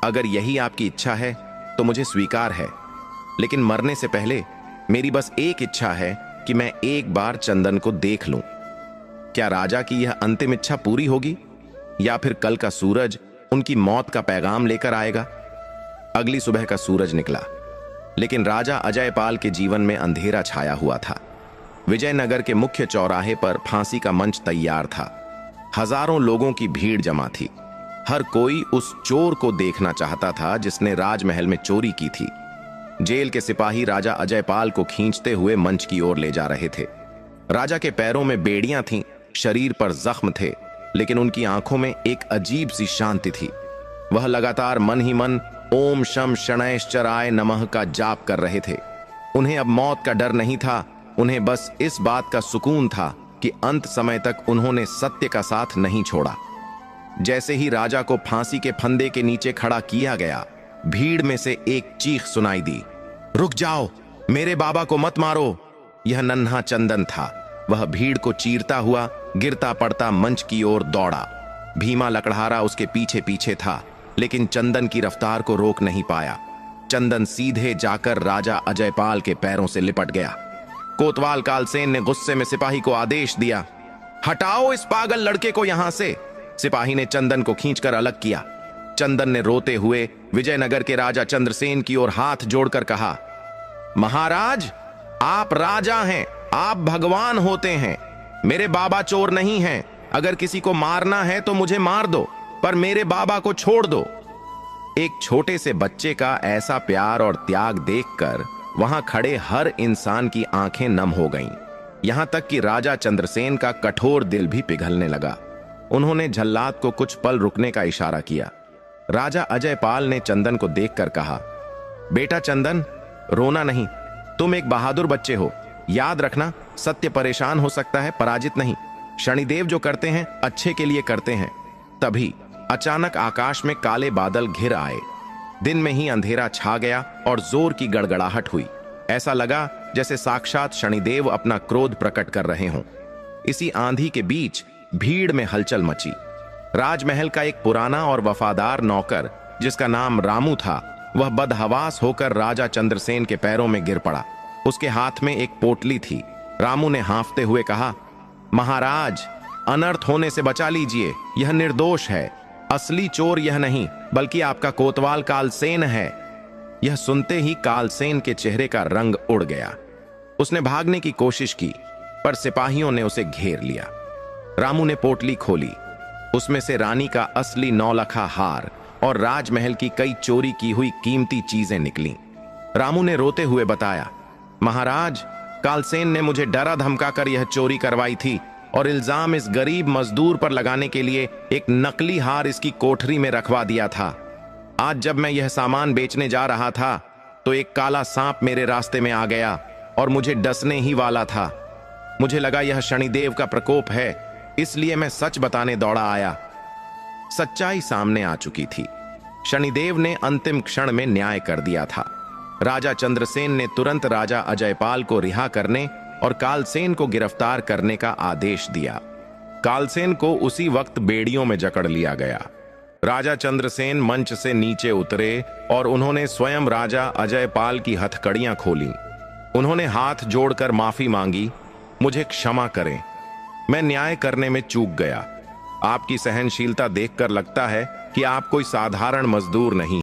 अगर यही आपकी इच्छा है तो मुझे स्वीकार है, लेकिन मरने से पहले मेरी बस एक इच्छा है कि मैं एक बार चंदन को देख लूं। क्या राजा की यह अंतिम इच्छा पूरी होगी या फिर कल का सूरज उनकी मौत का पैगाम लेकर आएगा? अगली सुबह का सूरज निकला, लेकिन राजा अजयपाल के जीवन में अंधेरा छाया हुआ था। विजयनगर के मुख्य चौराहे पर फांसी का मंच तैयार था। हजारों लोगों की भीड़ जमा थी। हर कोई उस चोर को देखना चाहता था जिसने राजमहल में चोरी की थी। जेल के सिपाही राजा अजयपाल को खींचते हुए मंच की ओर ले जा रहे थे। राजा के पैरों में बेड़ियां थीं, शरीर पर जख्म थे, लेकिन उनकी आंखों में एक अजीब सी शांति थी। वह लगातार मन ही मन ओम शम शनैश्चराय नमः का जाप कर रहे थे। उन्हें अब मौत का डर नहीं था, उन्हें बस इस बात का सुकून था कि अंत समय तक उन्होंने सत्य का साथ नहीं छोड़ा। जैसे ही राजा को फांसी के फंदे के नीचे खड़ा किया गया, भीड़ में से एक चीख सुनाई दी, रुक जाओ, मेरे बाबा को मत मारो। यह नन्हा चंदन था। वह भीड़ को चीरता हुआ गिरता पड़ता मंच की ओर दौड़ा। भीमा लकड़हारा उसके पीछे पीछे था, लेकिन चंदन की रफ्तार को रोक नहीं पाया। चंदन सीधे जाकर राजा अजयपाल के पैरों से लिपट गया। कोतवाल कालसेन ने गुस्से में सिपाही को आदेश दिया, हटाओ इस पागल लड़के को यहां से। सिपाही ने चंदन को खींचकर अलग किया। चंदन ने रोते हुए विजयनगर के राजा चंद्रसेन की ओर हाथ जोड़कर कहा, महाराज, आप राजा हैं, आप भगवान होते हैं। मेरे बाबा चोर नहीं हैं। अगर किसी को मारना है तो मुझे मार दो, पर मेरे बाबा को छोड़ दो। एक छोटे से बच्चे का ऐसा प्यार और त्याग देखकर वहां खड़े हर इंसान की आंखें नम हो गईं। यहां तक कि राजा चंद्रसेन का कठोर दिल भी पिघलने लगा। उन्होंने झल्लाद को कुछ पल रुकने का इशारा किया। राजा अजयपाल ने चंदन को देखकर कहा, बेटा चंदन, रोना नहीं, तुम एक बहादुर बच्चे हो। याद रखना, सत्य परेशान हो सकता है, पराजित नहीं। शनिदेव जो करते हैं अच्छे के लिए करते हैं। तभी अचानक आकाश में काले बादल घिर आए। दिन में ही अंधेरा छा गया और जोर की गड़गड़ाहट हुई। ऐसा लगा जैसे साक्षात शनिदेव अपना क्रोध प्रकट कर रहे हों। इसी आंधी के बीच भीड़ में हलचल मची। राजमहल का एक पुराना और वफादार नौकर, जिसका नाम रामू था, वह बदहवास होकर राजा चंद्रसेन के पैरों में गिर पड़ा। उसके हाथ में एक पोटली थी। रामू ने हांफते हुए कहा, महाराज, अनर्थ होने से बचा लीजिए, यह निर्दोष है। असली चोर यह नहीं, बल्कि आपका कोतवाल कालसेन है। यह सुनते ही कालसेन के चेहरे का रंग उड़ गया। उसने भागने की कोशिश की, पर सिपाहियों ने उसे घेर लिया। रामू ने पोटली खोली। उसमें से रानी का असली नौलखा हार और राजमहल की कई चोरी की हुई कीमती चीजें निकलीं। रामू ने रोते हुए बताया, महाराज, कालसेन ने मुझे डरा धमकाकर यह चोरी करवाई थी और इल्जाम इस गरीब मजदूर पर लगाने के लिए एक नकली हार इसकी कोठरी में रखवा दिया था। आज जब मैं यह सामान बेचने जा रहा था तो एक काला सांप मेरे रास्ते में आ गया और मुझे डसने ही वाला था। मुझे लगा यह शनिदेव का प्रकोप है, इसलिए मैं सच बताने दौड़ा आया। सच्चाई सामने आ चुकी थी। शनिदेव ने अंतिम क्षण में न्याय कर दिया था। राजा चंद्रसेन ने तुरंत राजा अजयपाल को रिहा करने और कालसेन को गिरफ्तार करने का आदेश दिया। कालसेन को उसी वक्त बेड़ियों में जकड़ लिया गया। राजा चंद्रसेन मंच से नीचे उतरे और उन्होंने स्वयं राजा अजयपाल की हथकड़ियां खोली। उन्होंने हाथ जोड़कर माफी मांगी, मुझे क्षमा करें, मैं न्याय करने में चूक गया। आपकी सहनशीलता देखकर लगता है कि आप कोई साधारण मजदूर नहीं।